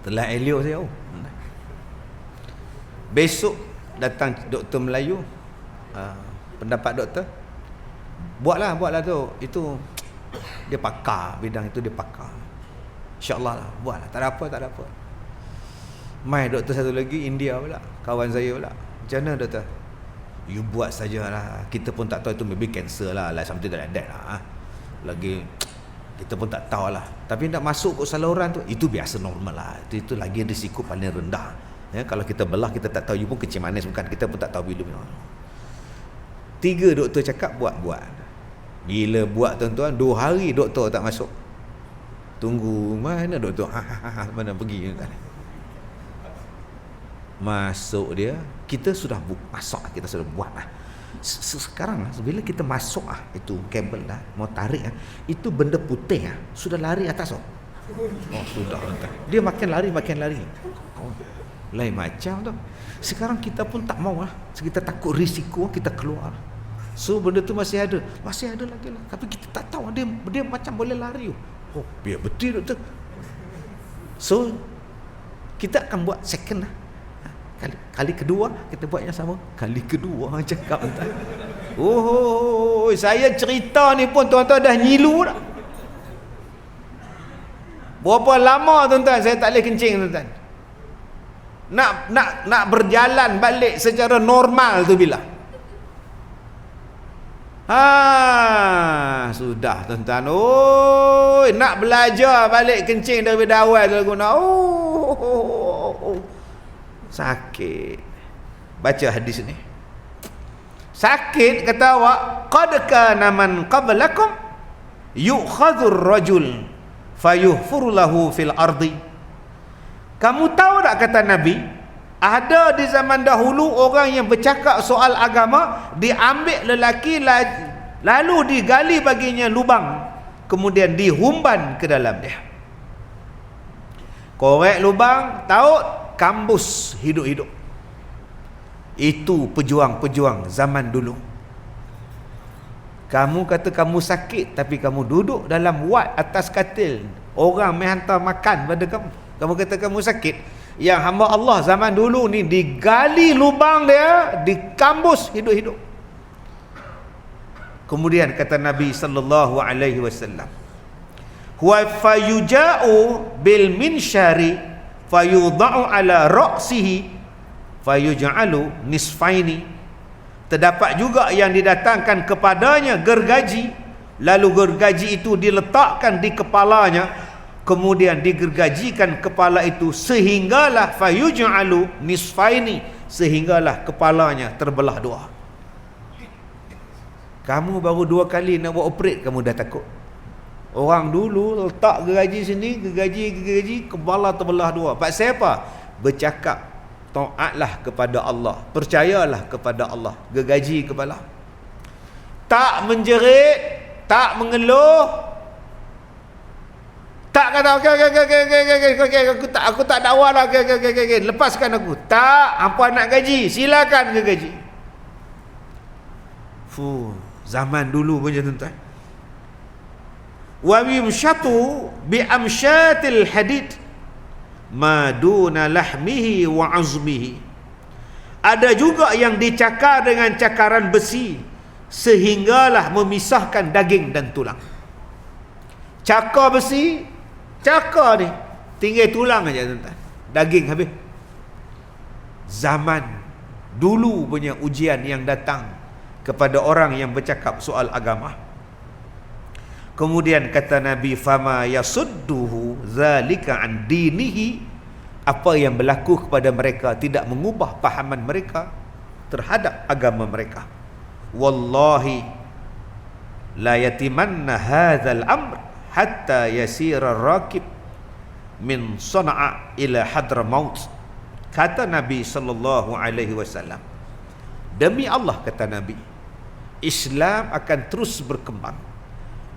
S1: Telah elok saya. Besok datang doktor Melayu. Pendapat doktor, buatlah tu. Itu dia pakar bidang itu, dia pakar. InsyaAllah lah, buatlah. Tak ada apa. Mai doktor satu lagi India pula, kawan saya pula. Macam mana doktor? You buat sajalah. Kita pun tak tahu itu maybe cancer lah, something like that lah. Lagi kita pun tak tahu lah. Tapi nak masuk ke saluran tu, itu biasa normal lah. Itu lagi risiko paling rendah. Kalau kita belah, kita tak tahu. You pun kecil manis bukan, kita pun tak tahu bila. 3 doktor cakap buat. Bila buat tuan-tuan, 2 hari doktor tak masuk. Tunggu mana doktor? Mana pergi? Masuk dia, kita sudah masuk, kita sudah buat lah. Sekarang bila kita masuk itu kabel dah mau tarik itu benda putih sudah lari atas sudah. Dia makin lari. Lain macam tu. Sekarang kita pun tak mau kita takut risiko kita keluar. So benda tu masih ada lagi lah. Tapi kita tak tahu dia macam boleh lari. Biar betul doktor. So kita akan buat second Kali kedua kita buat yang sama. Kali kedua cakap entah. Saya cerita ni pun tuan-tuan dah nyilu dah. Berapa lama tuan-tuan saya tak boleh kencing tuan-tuan. Nak berjalan balik secara normal tu bila? Sudah tuan-tuan. Nak belajar balik kencing daripada awal tu guna. Sakit. baca hadis ni. Sakit, kata awak, qad kana man qablakum yu'khadhur rajul fayuhfur lahu fil ardi. Kamu tahu tak, kata Nabi, ada di zaman dahulu orang yang bercakap soal agama, diambil lelaki lalu digali baginya lubang, kemudian dihumban ke dalam dia. Korek lubang, taut, kambus hidup-hidup. Itu pejuang-pejuang zaman dulu. Kamu kata kamu sakit, tapi kamu duduk dalam wad atas katil, orang mai hantar makan pada kamu. Kamu kata kamu sakit. Yang hamba Allah zaman dulu ni digali lubang dia, dikambus hidup-hidup. Kemudian kata Nabi sallallahu alaihi wasallam, wa fayuja'u bil minsyari fayudha'u ala ra'sihi fayuj'alu nisfaini. Terdapat juga yang didatangkan kepadanya gergaji, lalu gergaji itu diletakkan di kepalanya, kemudian digergajikan kepala itu sehinggalah fayuj'alu nisfaini, sehinggalah kepalanya terbelah dua. Kamu baru 2 kali nak buat operate, kamu dah takut. Orang dulu letak gergaji sini, gergaji, kepala terbelah dua. Pasal apa? Bercakap, taatlah kepada Allah, percayalah kepada Allah, gergaji kepala. Tak menjerit, tak mengeluh, tak kata okey, aku tak dakwa lah, okey, lepaskan aku. Tak, hampa nak gaji, silakan gergaji. Zaman dulu punya tuan-tuan. Wa yumshatu bi amshatil hadid ma duna lahmihi wa azmihi. Ada juga yang dicakar dengan cakaran besi sehinggalah memisahkan daging dan tulang. Cakar besi, cakar ni tinggal tulang aja tuan-tuan, daging habis. Zaman dulu punya ujian yang datang kepada orang yang bercakap soal agama. Kemudian kata Nabi, fama yasudduhu zalika an dinihi, apa yang berlaku kepada mereka tidak mengubah pahaman mereka terhadap agama mereka. Wallahi la yatimanna hadzal amr hatta yasira rakib min Sana'a ila Hadramaut. Kata Nabi sallallahu alaihi wasallam, demi Allah, kata Nabi, Islam akan terus berkembang,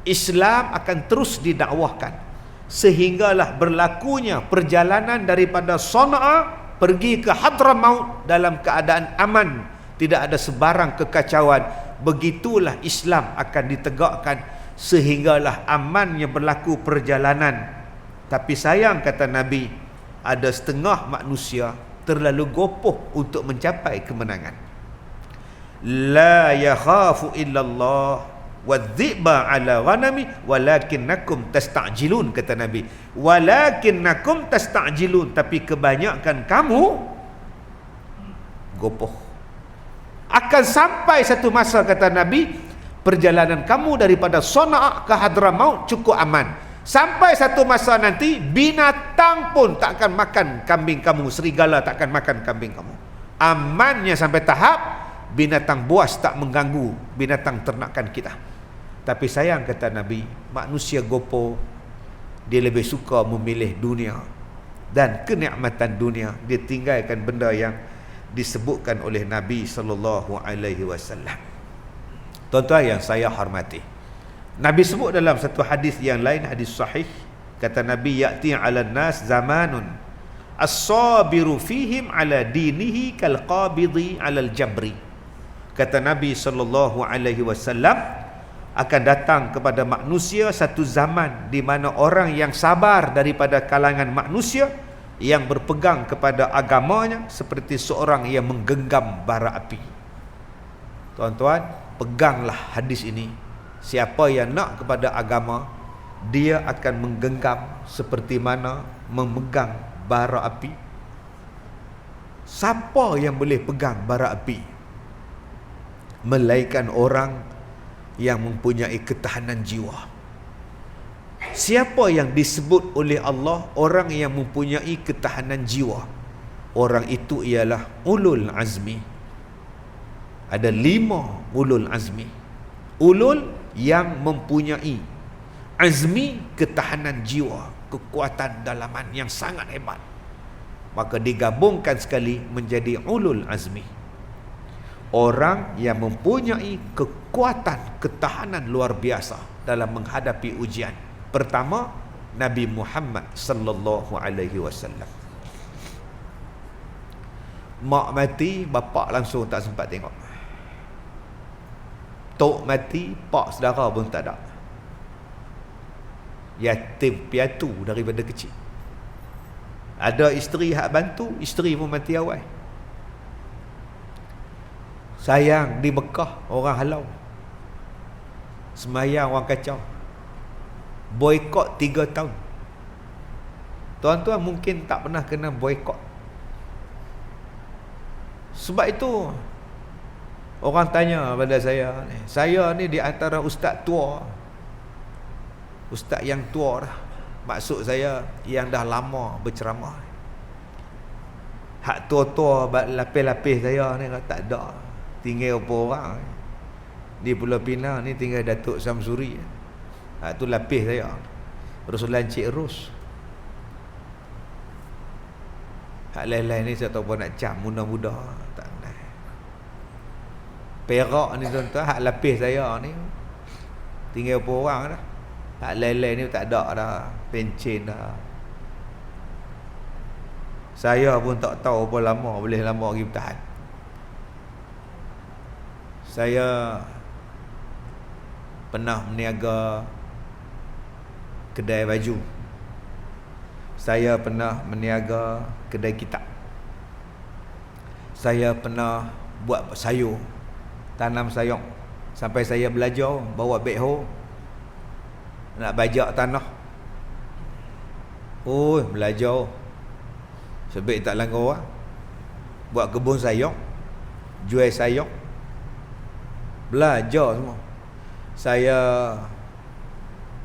S1: Islam akan terus didakwahkan sehinggalah berlakunya perjalanan daripada Sana'a pergi ke Hadramaut dalam keadaan aman, tidak ada sebarang kekacauan. Begitulah Islam akan ditegakkan sehinggalah amannya berlaku perjalanan. Tapi sayang, kata Nabi, ada setengah manusia terlalu gopoh untuk mencapai kemenangan. La yakhafu illallah wadhiba ala ghanami walakinnakum tasta'jilun, kata Nabi. Walakinnakum tasta'jilun, tapi kebanyakan kamu gopoh. Akan sampai satu masa, kata Nabi, perjalanan kamu daripada Sana'a ke Hadramaut cukup aman. Sampai satu masa nanti binatang pun tak akan makan kambing kamu, serigala tak akan makan kambing kamu. Amannya sampai tahap binatang buas tak mengganggu binatang ternakan kita. Tapi sayang, kata Nabi, manusia gopo, dia lebih suka memilih dunia dan kenikmatan dunia. Dia tinggalkan benda yang disebutkan oleh Nabi sallallahu alaihi wasallam. Tuan-tuan yang saya hormati, Nabi sebut dalam satu hadis yang lain, hadis sahih, kata Nabi, ya'ti 'alan nas zamanun as-sabiru fihim 'ala dinihi kal qabidi 'alal jabri. Kata Nabi sallallahu alaihi wasallam, akan datang kepada manusia satu zaman di mana orang yang sabar daripada kalangan manusia yang berpegang kepada agamanya seperti seorang yang menggenggam bara api. Tuan-tuan, peganglah hadis ini. Siapa yang nak kepada agama, dia akan menggenggam seperti mana memegang bara api. Siapa yang boleh pegang bara api? Melainkan orang yang mempunyai ketahanan jiwa. Siapa yang disebut oleh Allah orang yang mempunyai ketahanan jiwa? Orang itu ialah ulul azmi, Ada 5 ulul azmi. Ulul yang mempunyai azmi, ketahanan jiwa, kekuatan dalaman yang sangat hebat, maka digabungkan sekali menjadi ulul azmi. Orang yang mempunyai kekuatan, ketahanan luar biasa dalam menghadapi ujian. Pertama, Nabi Muhammad sallallahu alaihi wasallam. Mak mati, bapak langsung tak sempat tengok. Tok mati, pak saudara pun tak ada. Yatim piatu daripada kecil. Ada isteri hak bantu, isteri pun mati awal. Sayang di Mekah, orang halau. Semayang orang kacau. Boykot 3 tahun. Tuan-tuan mungkin tak pernah kena boykot. Sebab itu orang tanya pada saya ni di antara ustaz tua. Ustaz yang tua dah. Maksud saya yang dah lama berceramah. Hak tua-tua lapis-lapis saya ni tak ada. Tinggal apa orang di Pulau Pinang ni, tinggal Datuk Samsuri. Hak tu lapis saya. Ruslan Cik Rus. Hak lain-lain ni saya tak apa nak cam, muda-muda tak nak. Perak ni tuan-tuan, hak lapis saya ni tinggal apa orang dah. Hak lain-lain ni tak ada dah, pencen dah. Saya pun tak tahu apa lama boleh lama lagi bertahan. Saya pernah meniaga kedai baju. Saya pernah meniaga kedai kitab. Saya pernah buat sayur, tanam sayur. Sampai saya belajar bawa backhoe nak bajak tanah. Oh, belajar. Sebab tak langgar orang. Buat kebun sayur, jual sayur. Belajar semua. Saya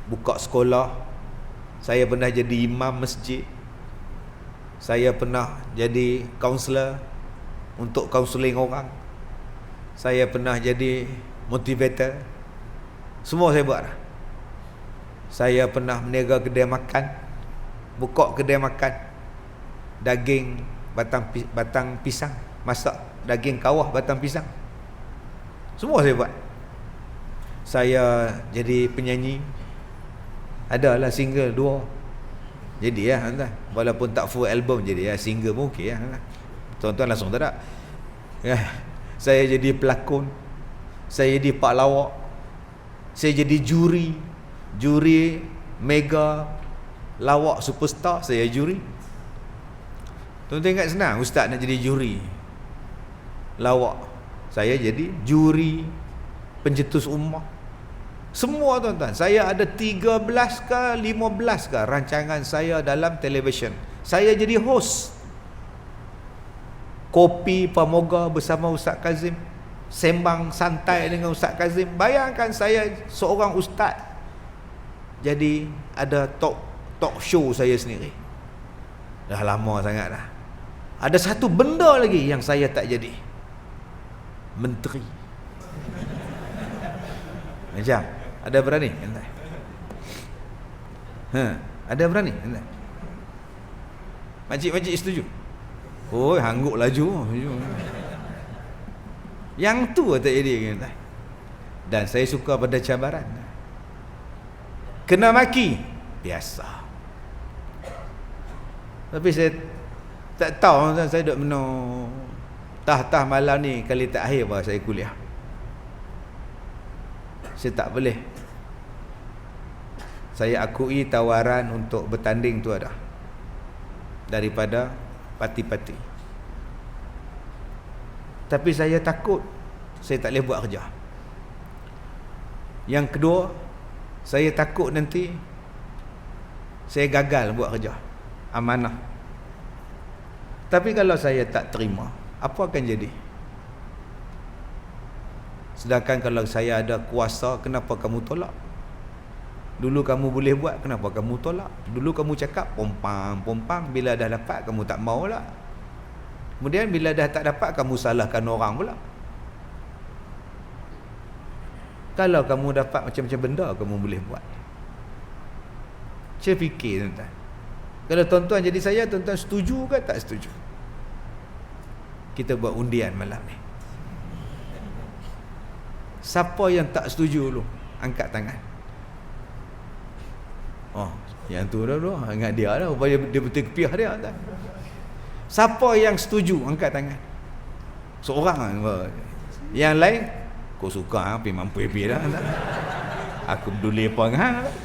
S1: buka sekolah. Saya pernah jadi imam masjid. Saya pernah jadi kaunselor untuk kaunseling orang. Saya pernah jadi motivator. Semua saya buat. Saya pernah meniaga kedai makan. Buka kedai makan. Daging batang pisang. Masak daging kawah batang pisang. Semua saya buat. Saya jadi penyanyi. Adalah single 2. Jadi tuan. Walaupun tak full album, jadi single pun okey tuan-tuan langsung tak ada. Saya jadi pelakon. Saya jadi pak lawak. Saya jadi juri mega lawak superstar, saya juri. Tuan-tuan ingat senang ustaz nak jadi juri lawak. Saya jadi juri pencetus ummah. Semua tuan-tuan. Saya ada 13 ke 15 ke rancangan saya dalam televisyen. Saya jadi host Kopi Pamoga bersama Ustaz Kazim, sembang santai dengan Ustaz Kazim. Bayangkan saya seorang ustaz jadi ada talk show saya sendiri. Dah lama sangat dah. Ada satu benda lagi yang saya tak jadi. Menteri. Macam ada berani? Ada berani? Makcik-makcik setuju? Oh, hangguk laju. Yang tu tak jadi. Dan saya suka pada cabaran. Kena maki biasa. Tapi saya tak tahu, saya duduk menung tah malam ni kali terakhir bahawa saya kuliah. Saya tak boleh. Saya akui tawaran untuk bertanding tu ada daripada parti-parti. Tapi saya takut saya tak boleh buat kerja. Yang kedua, saya takut nanti saya gagal buat kerja amanah. Tapi kalau saya tak terima, apa akan jadi? Sedangkan kalau saya ada kuasa, kenapa kamu tolak? Dulu kamu boleh buat, kenapa kamu tolak? Dulu kamu cakap pompang, bila dah dapat kamu tak mau lah. Kemudian bila dah tak dapat, kamu salahkan orang pula. Kalau kamu dapat macam-macam benda, kamu boleh buat. Saya fikir tuan-tuan, kalau tuan-tuan jadi saya, tuan-tuan setuju ke tak setuju? Kita buat undian malam ni. Siapa yang tak setuju dulu, angkat tangan. Oh, yang tu dah ingat dia dah, dia betul kepiah dia tak? Siapa yang setuju, angkat tangan. Seorang. Yang lain, kau suka pergi mampu pergi dah tak? Aku peduli apa dengan hang tak?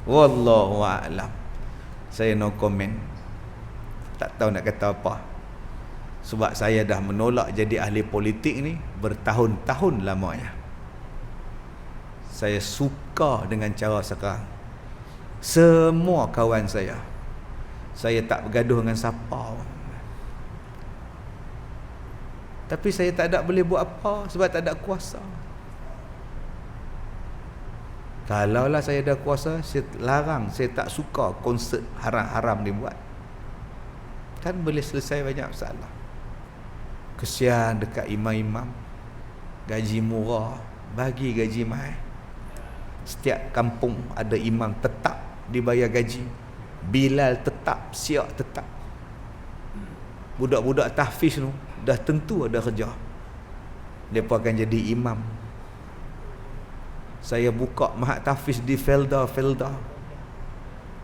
S1: Wallahu a'lam. Saya no comment. Tak tahu nak kata apa. Sebab saya dah menolak jadi ahli politik ni bertahun-tahun lamanya. Saya suka dengan cara sekarang. Semua kawan saya tak bergaduh dengan siapa. Tapi saya tak ada boleh buat apa sebab tak ada kuasa. Kalaulah saya ada kuasa, saya larang, saya tak suka konsert haram-haram dibuat. Kan boleh selesai banyak masalah. Kesian dekat imam-imam. Gaji murah, bagi gaji mahal. Setiap kampung ada imam tetap dibayar gaji. Bilal tetap, siap tetap. Budak-budak tahfiz tu dah tentu ada kerja. Mereka akan jadi imam. Saya buka mahat tahfiz di Felda.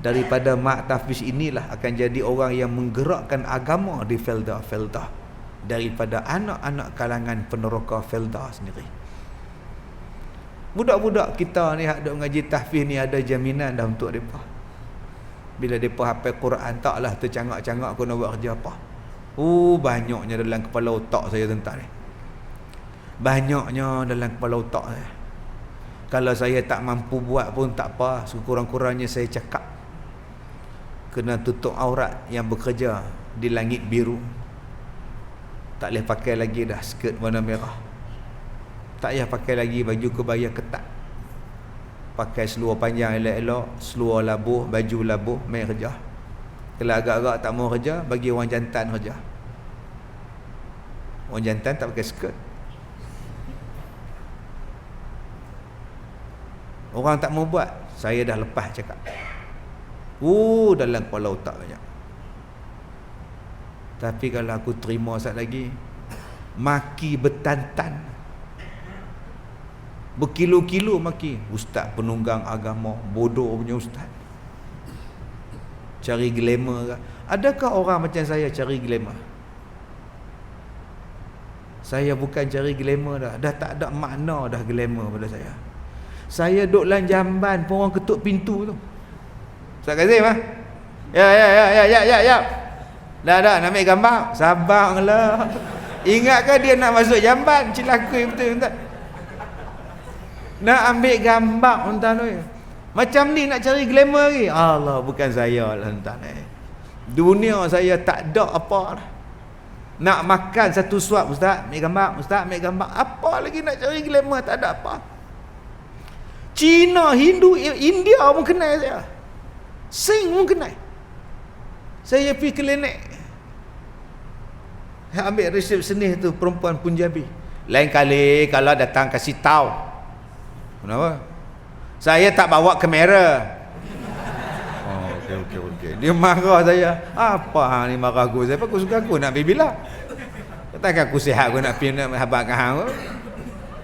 S1: Daripada mahat tahfiz inilah akan jadi orang yang menggerakkan agama di Felda. Daripada anak-anak kalangan peneroka Felda sendiri. Budak-budak kita ni hak duk mengaji tahfiz ni ada jaminan dah untuk mereka. Bila mereka hafal Quran, taklah tercangak-cangak aku nak buat kerja apa. Banyaknya dalam kepala otak saya tentang ni. Banyaknya dalam kepala otak saya. Kalau saya tak mampu buat pun tak apa, sekurang-kurangnya saya cakap. Kena tutup aurat yang bekerja di langit biru. Tak boleh pakai lagi dah skirt warna merah. Tak payah pakai lagi baju kebaya ketat. Pakai seluar panjang elok-elok, seluar labuh, baju labuh, main kerja. Kalau agak-agak tak mau kerja, bagi orang jantan kerja. Orang jantan tak pakai skirt. Orang tak mau buat, saya dah lepas cakap. Dalam kepala otak banyak. Tapi kalau aku terima sat lagi, maki bertantan, berkilo-kilo maki. Ustaz penunggang agama, bodoh punya ustaz. Cari glamour ke? Adakah orang macam saya cari glamour? Saya bukan cari glamour dah. Dah tak ada makna dah glamour pada saya. Saya duduk dalam jamban pun orang ketuk pintu tu. Ustaz Kazim ah? Ya. Dah nak ambil gambar. Sabarlah. Ingatkah dia nak masuk jamban? Cilaka betul tak? Nak ambil gambar tuan tu. Macam ni nak cari glamour lagi. Allah, bukan saya lah tuan. Dunia saya tak ada apa dah. Nak makan satu suap, ustaz, ambil gambar. Apa lagi nak cari glamour, tak ada apa. Cina, Hindu, India pun kenal saya. Sing pun kenal. Saya pergi klinik. Ambil resepsionis tu perempuan Punjabi. Lain kali kalau datang kasih tahu. Kenapa? Saya tak bawa kamera. Okey. Dia marah saya. Apa ni marah aku? Siapa aku suka aku nak pergi bila? Takkan aku sihat aku nak pergi nak habaq dengan hang.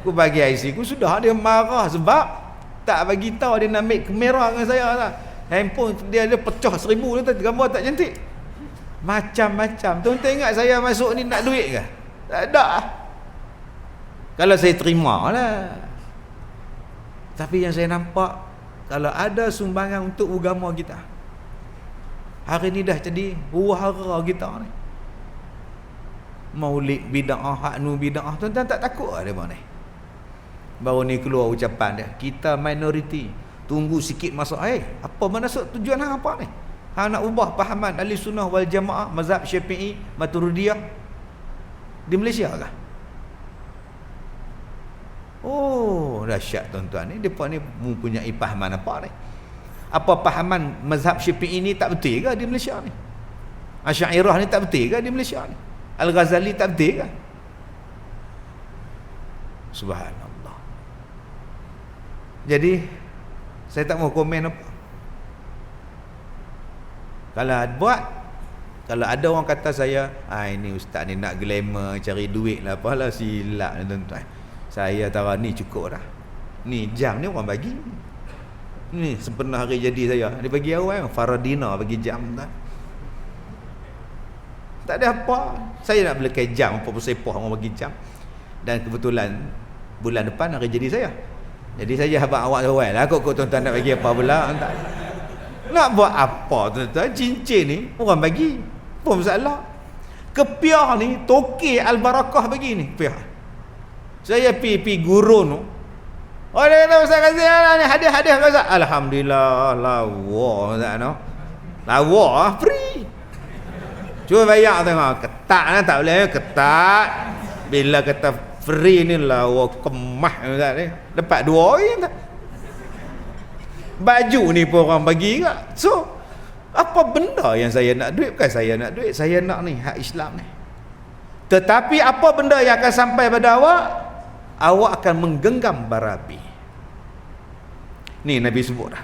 S1: Aku bagi IC aku sudah, dia marah sebab tak bagi tahu dia nak ambil kamera dengan saya lah. Handphone dia pecah 1000 tu, gambar tak cantik. Macam-macam. Tuan-tuan ingat saya masuk ni nak duit ke? Tak ada. Kalau saya terima lah. Tapi yang saya nampak, kalau ada sumbangan untuk agama kita, hari ni dah jadi huru-hara kita ni. Maulid bid'ah, haknu bid'ah. Tuan-tuan tak takut lah dia ni. Baru ni keluar ucapan dia, kita minoriti, tunggu sikit masuk. Apa maksud tujuan hang apa ni? Hang nak ubah pahaman ahli sunnah wal jamaah, mazhab Syafi'i, Maturidiyah di Malaysia kah? Dahsyat tuan-tuan ni. Depa ni mempunyai pahaman apa ni? Apa pahaman mazhab Syafi'i ni tak betul ke di Malaysia ni? Asy'ariyah ni tak betul ke di Malaysia ni? Al-Ghazali tak betul ke? Subhanallah. Jadi saya tak mau komen apa. Kalau ada orang kata saya, ini ustaz ni nak glamour, cari duit lah, apalah, silap tuan-tuan. Saya tahu ni cukup dah. Ni jam ni orang bagi. Ni sempena hari jadi saya, dia bagi awal Faradina bagi jam tuan. Tak ada apa. Saya nak belikan jam, apa pun sepah orang bagi jam. Dan kebetulan bulan depan hari jadi saya. Jadi saya habaq awak awal lah, kok tuan-tuan nak bagi apa pula. Nak buat apa tuan-tuan? Cincin ni orang bagi, apa masalah? Kepiah ni Toki Al-Barakah bagi ni kepiah. Saya pergi gurun tu. Oh, dia kata Ustaz kasih ni hadiah Ustaz. Alhamdulillah, lawa Ustaz no. Lawa free. Cuba bayar tengok, ketat lah, tak boleh ketat. Bila kata free ni lawa kemah Ustaz ni. Dapat 2 orang tak? Baju ni pun orang bagi ke. So apa benda yang saya nak duit? Bukan saya nak duit, saya nak ni hak Islam ni. Tetapi apa benda yang akan sampai pada awak? Awak akan menggenggam bara api. Ni Nabi sebut dah.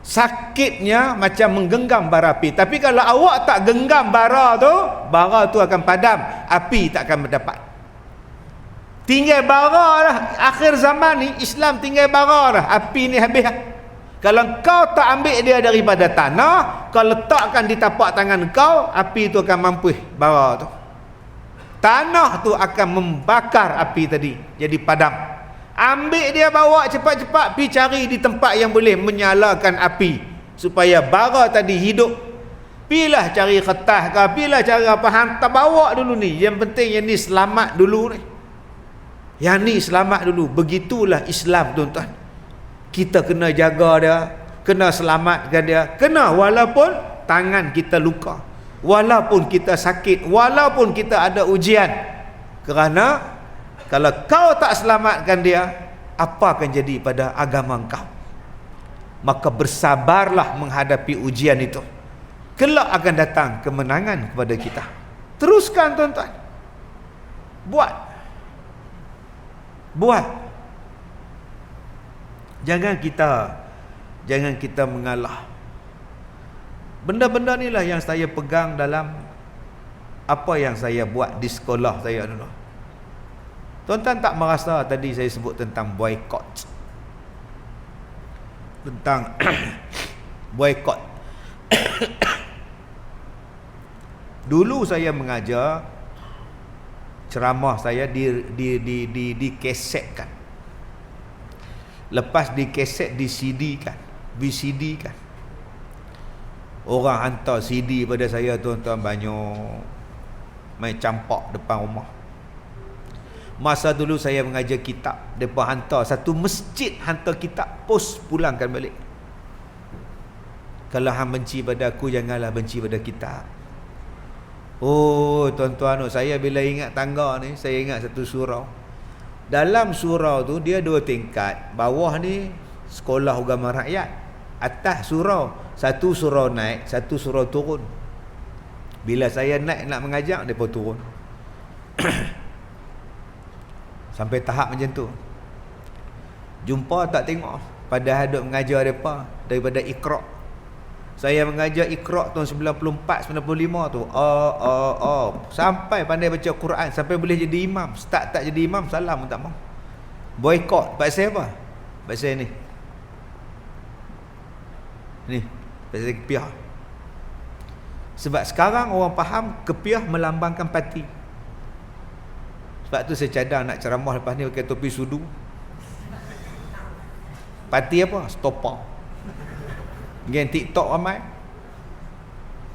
S1: Sakitnya macam menggenggam bara api. Tapi kalau awak tak genggam bara tu akan padam, api tak akan mendapat. Tinggal bara dah. Akhir zaman ni Islam tinggal bara dah. Api ni habis dah. Kalau kau tak ambil dia daripada tanah, kau letakkan di tapak tangan kau, api tu akan mampu bara tu. Tanah tu akan membakar api tadi, jadi padam. Ambil dia, bawa cepat-cepat pergi cari di tempat yang boleh menyalakan api supaya bara tadi hidup. Pilah cari kertas ke, pilah cari apa, hantar bawa dulu ni. Yang penting yang ni selamat dulu ni. Yang ni selamat dulu. Begitulah Islam tuan-tuan. Kita kena jaga dia, kena selamatkan dia, kena walaupun tangan kita luka, walaupun kita sakit, walaupun kita ada ujian. Kerana kalau kau tak selamatkan dia, apa akan jadi pada agama kau? Maka bersabarlah menghadapi ujian itu. Kelak akan datang kemenangan kepada kita. Teruskan tuan-tuan. Buat. Jangan kita mengalah. Benda-benda inilah yang saya pegang dalam apa yang saya buat di sekolah saya dulu. Tuan-tuan tak merasa tadi saya sebut tentang boykot? Tentang boykot. Dulu saya mengajar, ceramah saya dikesetkan. Lepas dikeset, di CD kan, VCD kan. Orang hantar CD pada saya tuan-tuan banyak, main campak depan rumah. Masa dulu saya mengajar kitab, mereka hantar satu masjid, hantar kitab, pos pulangkan balik. Kalau hang benci pada aku, janganlah benci pada kitab. Oh tuan-tuan, saya bila ingat tangga ni, saya ingat satu surau. Dalam surau tu dia 2 tingkat. Bawah ni sekolah agama rakyat, atas surau, satu surau naik, satu surau turun. Bila saya naik nak mengajar, mereka turun. Sampai tahap macam tu. Jumpa tak tengok, padahal duk mengajar mereka daripada Iqra. Saya mengajar Iqra tahun 94, 95 tu. Sampai pandai baca Quran, sampai boleh jadi imam. Start tak jadi imam, salam pun tak mau. Boykot. Pasal apa? Pasal ni. Pasal kepiah. Sebab sekarang orang faham kepiah melambangkan parti. Sebab tu saya cadang nak ceramah lepas ni pakai topi sudu. Parti apa? Stopper. Gen TikTok ramai.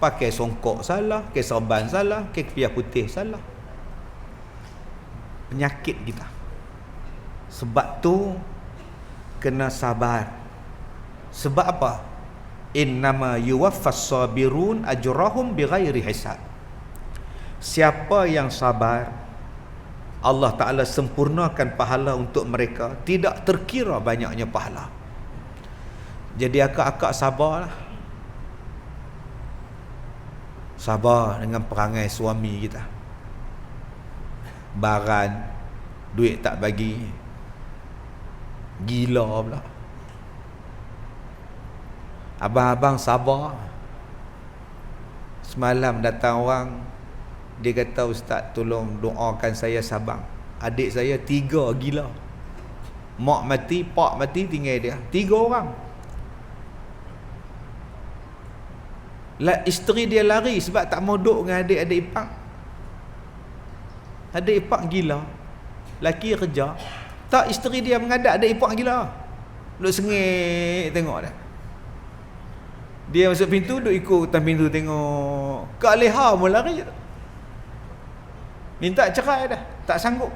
S1: Pakai songkok salah, pakai serban salah, pakai kepiah putih salah. Penyakit kita. Sebab tu kena sabar. Sebab apa? Innama yuwaffas sabirun ajrahum bighairi hisab. Siapa yang sabar, Allah Ta'ala sempurnakan pahala untuk mereka, tidak terkira banyaknya pahala. Jadi akak-akak sabarlah. Sabar dengan perangai suami kita. Baran, duit tak bagi, gila pula. Abang-abang sabar. Semalam datang orang, dia kata, ustaz tolong doakan saya Sabang. Adik saya 3 gila. Mak mati, pak mati, tinggal dia 3 orang. Isteri dia lari sebab tak mau duduk dengan adik-adik ipar. Adik ipar gila, laki kerja. Tak, isteri dia mengadap adik ipar gila. Duduk sengit tengok dah. Dia masuk pintu, duduk ikut hutang pintu tengok. Kak Leha pun lari. Minta cerai dah, tak sanggup.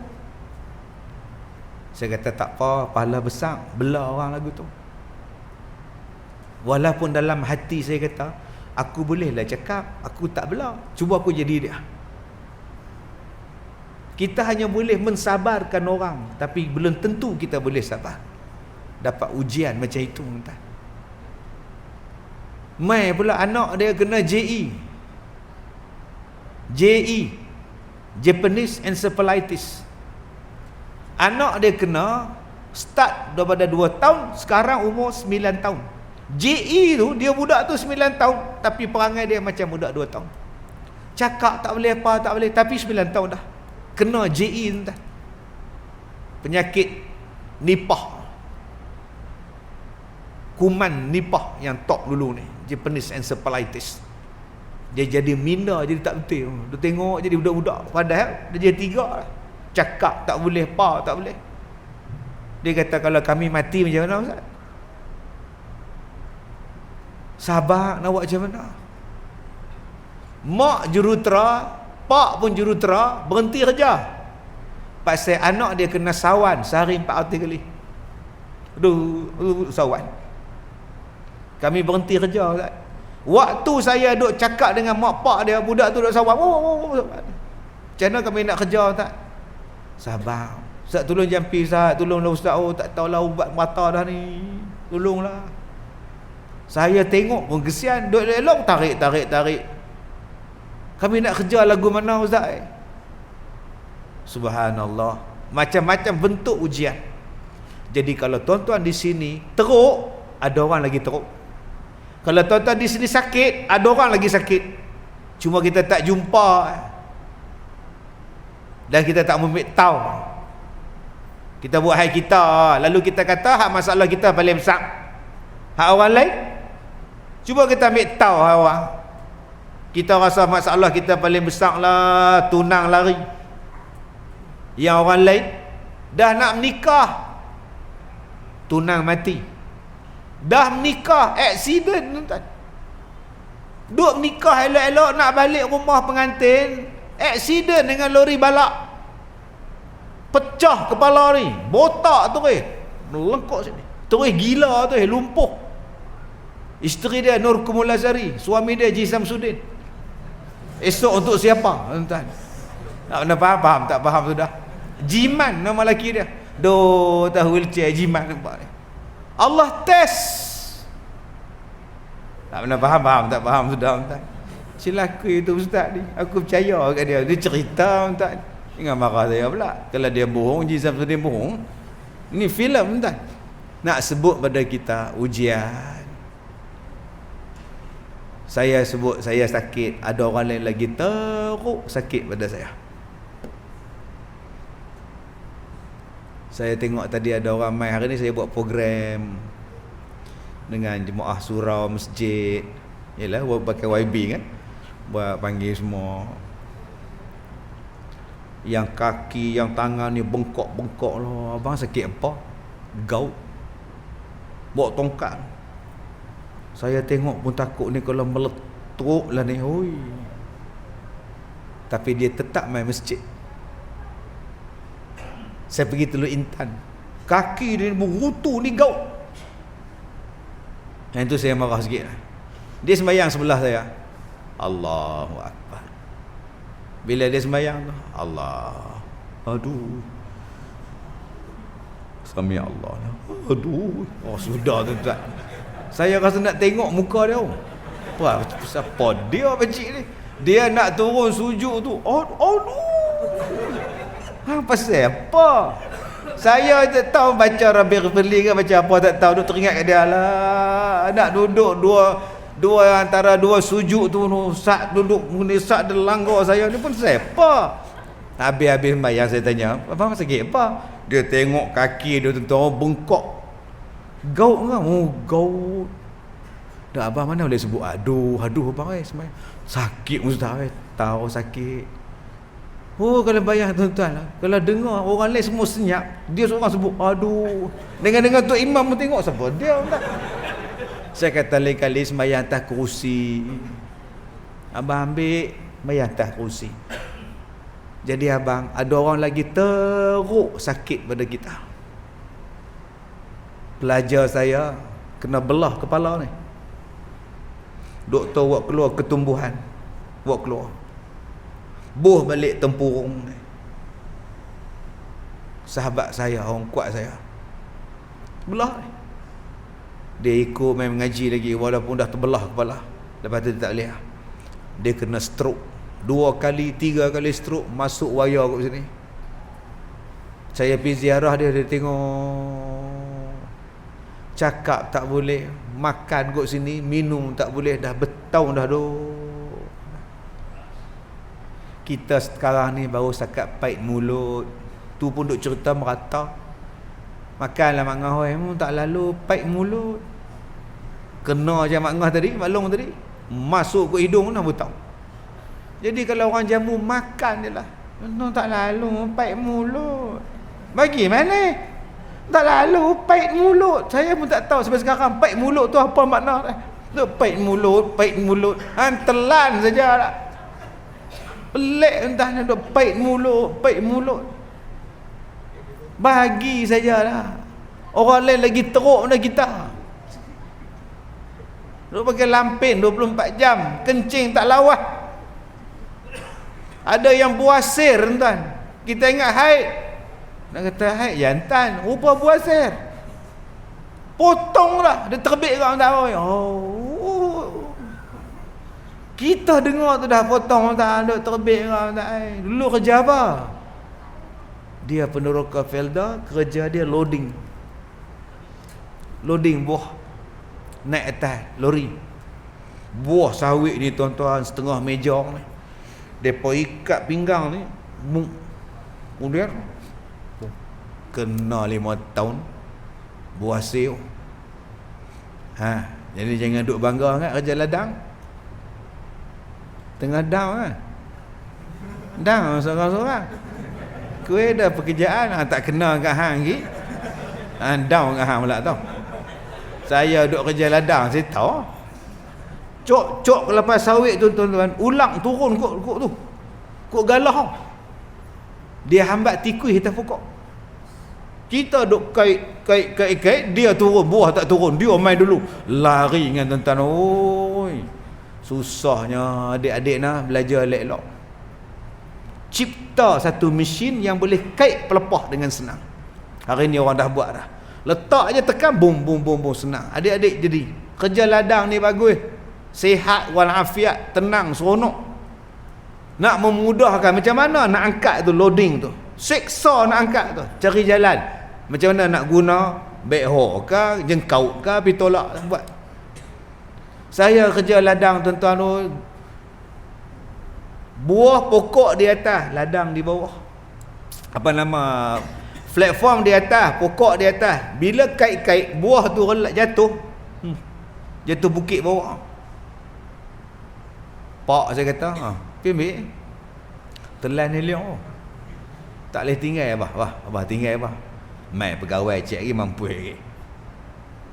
S1: Saya kata tak apa, pahala besar, belah orang lagu tu. Walaupun dalam hati saya kata, aku bolehlah cakap, aku tak belah, cuba aku jadi dia. Kita hanya boleh mensabarkan orang, tapi belum tentu kita boleh sabar. Dapat ujian macam itu entah. Mai pula anak dia kena JE, Japanese Encephalitis. Anak dia kena start daripada 2 tahun, sekarang umur 9 tahun. JE tu, dia budak tu 9 tahun, tapi perangai dia macam budak 2 tahun. Cakap tak boleh apa, tak boleh, tapi 9 tahun dah. Kena JE tu dah. Penyakit nipah. Kuman nipah yang top dulu ni, Japanese Encephalitis. Dia jadi minda, jadi tak betul. Dia tengok jadi budak-budak, padahal dia jadi 3 lah. Cakap tak boleh, apa tak boleh. Dia kata, kalau kami mati macam mana ustaz? Sabar nak buat macam mana? Mak jurutera, pak pun jurutera, berhenti kerja. Pasal anak dia kena sawan sehari 4 kali. Aduh, sawan. Kami berhenti kerja ustaz. Waktu saya duk cakap dengan mak pak dia, budak tu duk sawan. Macam mana kami nak kerja ustaz? Sabar. Ustaz tolong jampi ustaz, tolonglah ustaz. Oh tak tahulah ubat mata dah ni. Tolonglah. Saya tengok pun kesian, duk elok tarik. Kami nak kerja lagu mana ustaz? Subhanallah. Macam-macam bentuk ujian. Jadi kalau tuan-tuan di sini teruk, ada orang lagi teruk. Kalau tuan-tuan di sini sakit, ada orang lagi sakit. Cuma kita tak jumpa dan kita tak ambil tahu. Kita buat hal kita, lalu kita kata hak masalah kita paling besar. Hak orang lain, cuba kita ambil tahu hak orang. Kita rasa masalah kita paling besar lah, tunang lari. Yang orang lain dah nak menikah, tunang mati. Dah menikah, aksiden tuan. Duk menikah elok-elok nak balik rumah pengantin, aksiden dengan lori balak. Pecah kepala ni, botak tu melengkok sini. Terus gila tu lumpuh. Isteri dia Nur Kumulazari, suami dia Ji Samsudin. Esok untuk siapa tuan? Tak faham, tak faham sudah. Jiman nama lelaki dia. Doh tahu wheelchair Jiman nampak ni. Allah test. Tak pernah faham, tak faham sudah tuan. Celaka itu ustaz ni. Aku percaya kat dia. Dia cerita tuan. Jangan marah saya pula. Kalau dia bohong, Ji Samsudin bohong. Ini filem tuan. Nak sebut pada kita ujian. Saya sebut saya sakit, ada orang lain lagi teruk sakit pada saya. Saya tengok tadi ada orang mai, hari ni saya buat program dengan jemaah surau masjid. Yalah, buat pakai YB kan. Buat panggil semua. Yang kaki, yang tangan ni bengkok-bengkok lah. Abang sakit apa? Gout. Bawa tongkat. Saya tengok pun takut ni kalau meletup lah ni. Oi. Tapi dia tetap main masjid. Saya pergi Teluk Intan, kaki dia berutu ni gaut. Yang itu saya marah sikit. Dia sembahyang sebelah saya. Allahu Akbar. Bila dia sembahyang tu, Allah. Aduh. Sami Allah. Aduh. Oh sudah tuan-tuan. Saya rasa nak tengok muka dia. Apa dia pakcik ni? Dia nak turun sujud tu. Aduh. Pasal apa? Saya tak tahu baca Rabi'ul Fadli ke baca apa tak tahu. Duk teringat kat dia lah. Nak duduk dua antara dua sujud tu, sak duduk sak dia langgar saya ni pun siapa? Habis sembahyang saya tanya, "Abang sakit apa?" Dia tengok kaki dia tu bengkok. Gaut kan? Oh, gaut. Dah abang mana boleh sebut aduh abang sembahyang. Sakit ustaz tahu sakit. Oh, kalau bayang tuan-tuan lah, kalau dengar orang lain semua senyap, dia seorang sebut aduh. Dengan tu imam pun tengok siapa dia tak. Saya kata lain kali sembahyang atas kerusi. Abang ambil sembahyang atas kerusi. Jadi abang, ada orang lagi teruk sakit pada kita. Pelajar saya kena belah kepala ni. Doktor buat keluar ketumbuhan. Buat keluar. Buh balik tempurung ni. Sahabat saya, orang kuat saya, belah ni. Dia ikut main mengaji lagi walaupun dah terbelah kepala. Lepas tu dia tak boleh. Dia kena stroke 2 kali 3 kali stroke, masuk wayar kat sini. Saya pergi ziarah dia tengok, cakap tak boleh, makan kat sini, minum tak boleh, dah bertahun dah duk. Kita sekarang ni baru setakat pait mulut. Tu pun duk cerita merata. Makanlah Mak Ngah pun tak lalu pait mulut. Kena je Mak Ngah tadi, Mak Long tadi, masuk ke hidung nak butang. Jadi kalau orang jamu makan je lah, tak lalu pait mulut. Bagi mana? Tak lalu pait mulut. Saya pun tak tahu sampai sekarang pait mulut tu apa makna. Tu pait mulut. Telan saja lah. Pelik entah nak pait mulut. Bagi sajalah. Orang lain lagi teruk daripada kita. Duk pakai lampin 24 jam, kencing tak lawas. Ada yang buasir tuan. Kita ingat haid. Nak kata haid jantan, rupa buasir. Potonglah, dia terbit kat tak apa. Oh. Kita dengar tu dah potong tak ada terbit kat tak. Dulu kerja apa? Dia peneroka Felda, kerja dia loading buah naik atas lori. Buah sawit ni tuan-tuan setengah meja ni, depa ikat pinggang ni, kemudian kena 5 tahun buah seo. Jadi jangan duk bangga sangat kerja ladang. Tengah down kan, down seorang-seorang. Kue dah pekerjaan tak kena kat hang lagi. Down kat hang pula tau. Saya duk kerja ladang, saya tahu. Cok lepas sawit tu tuan-tuan, ulang turun kok tu. Kok galah. Dia hambat tikui atas pokok. Kita duk kait, dia turun, buah tak turun. Dia main dulu. Lari dengan tuan-tuan. Oi. Susahnya adik-adik nak belajar elok-elok. Cipta satu mesin yang boleh kait pelepah dengan senang. Hari ni orang dah buat dah. Letak je tekan, bum senang. Adik-adik jadi kerja ladang ni bagus. Sihat walafiat, tenang, seronok. Nak memudahkan macam mana nak angkat tu, loading tu. Seksa nak angkat tu, cari jalan. Macam mana nak guna backhoe ke, jengkau ke, pergi tolak buat. Saya kerja ladang tuan-tuan tu, buah pokok di atas, ladang di bawah. Apa nama, platform di atas, pokok di atas. Bila kait-kait, buah tu relak jatuh. Jatuh bukit bawah. Pak saya kata, pergi ambil. Telan ni liang. Tak boleh tinggal abah tinggal abah. Mai pegawai cik lagi mampu lagi.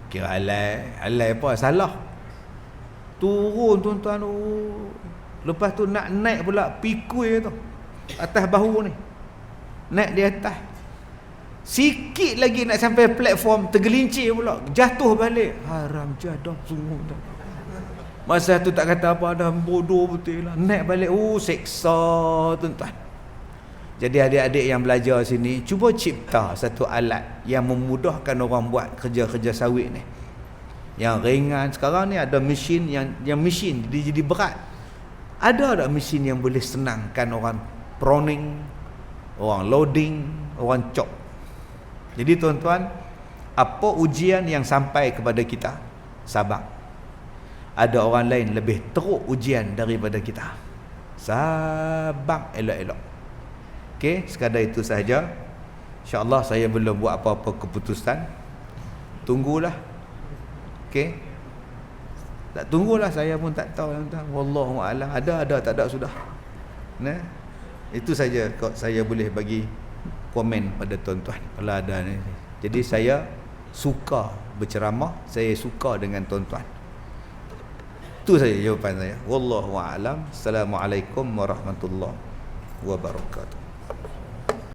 S1: Kira alai apa salah. Turun tuan-tuan. Lepas tu nak naik pula pikul tu atas bahu ni. Naik di atas. Sikit lagi nak sampai platform, tergelincir pula, jatuh balik. Haram jadah semua dah. Masa tu tak kata apa dah, bodoh betul lah. Naik balik, seksa tuan-tuan. Jadi adik-adik yang belajar sini, cuba cipta satu alat yang memudahkan orang buat kerja-kerja sawit ni. Yang ringan. Sekarang ni ada mesin yang mesin jadi berat. Ada tak mesin yang boleh senangkan orang pruning, orang loading, orang cop. Jadi tuan-tuan, apa ujian yang sampai kepada kita, sabar. Ada orang lain lebih teruk ujian daripada kita, sabar elok-elok. Okey, sekadar itu sahaja. InsyaAllah saya belum buat apa-apa keputusan. Tunggulah. Okey, tak tunggulah, saya pun tak tahu tuan-tuan. Wallahu a'lam. Ada tak ada sudah. Nah, itu saja saya boleh bagi komen pada tuan-tuan kalau ada ni. Jadi saya suka berceramah, saya suka dengan tuan-tuan. Itu saja jawapan saya. Wallahu a'lam. Assalamualaikum warahmatullahi wabarakatuh.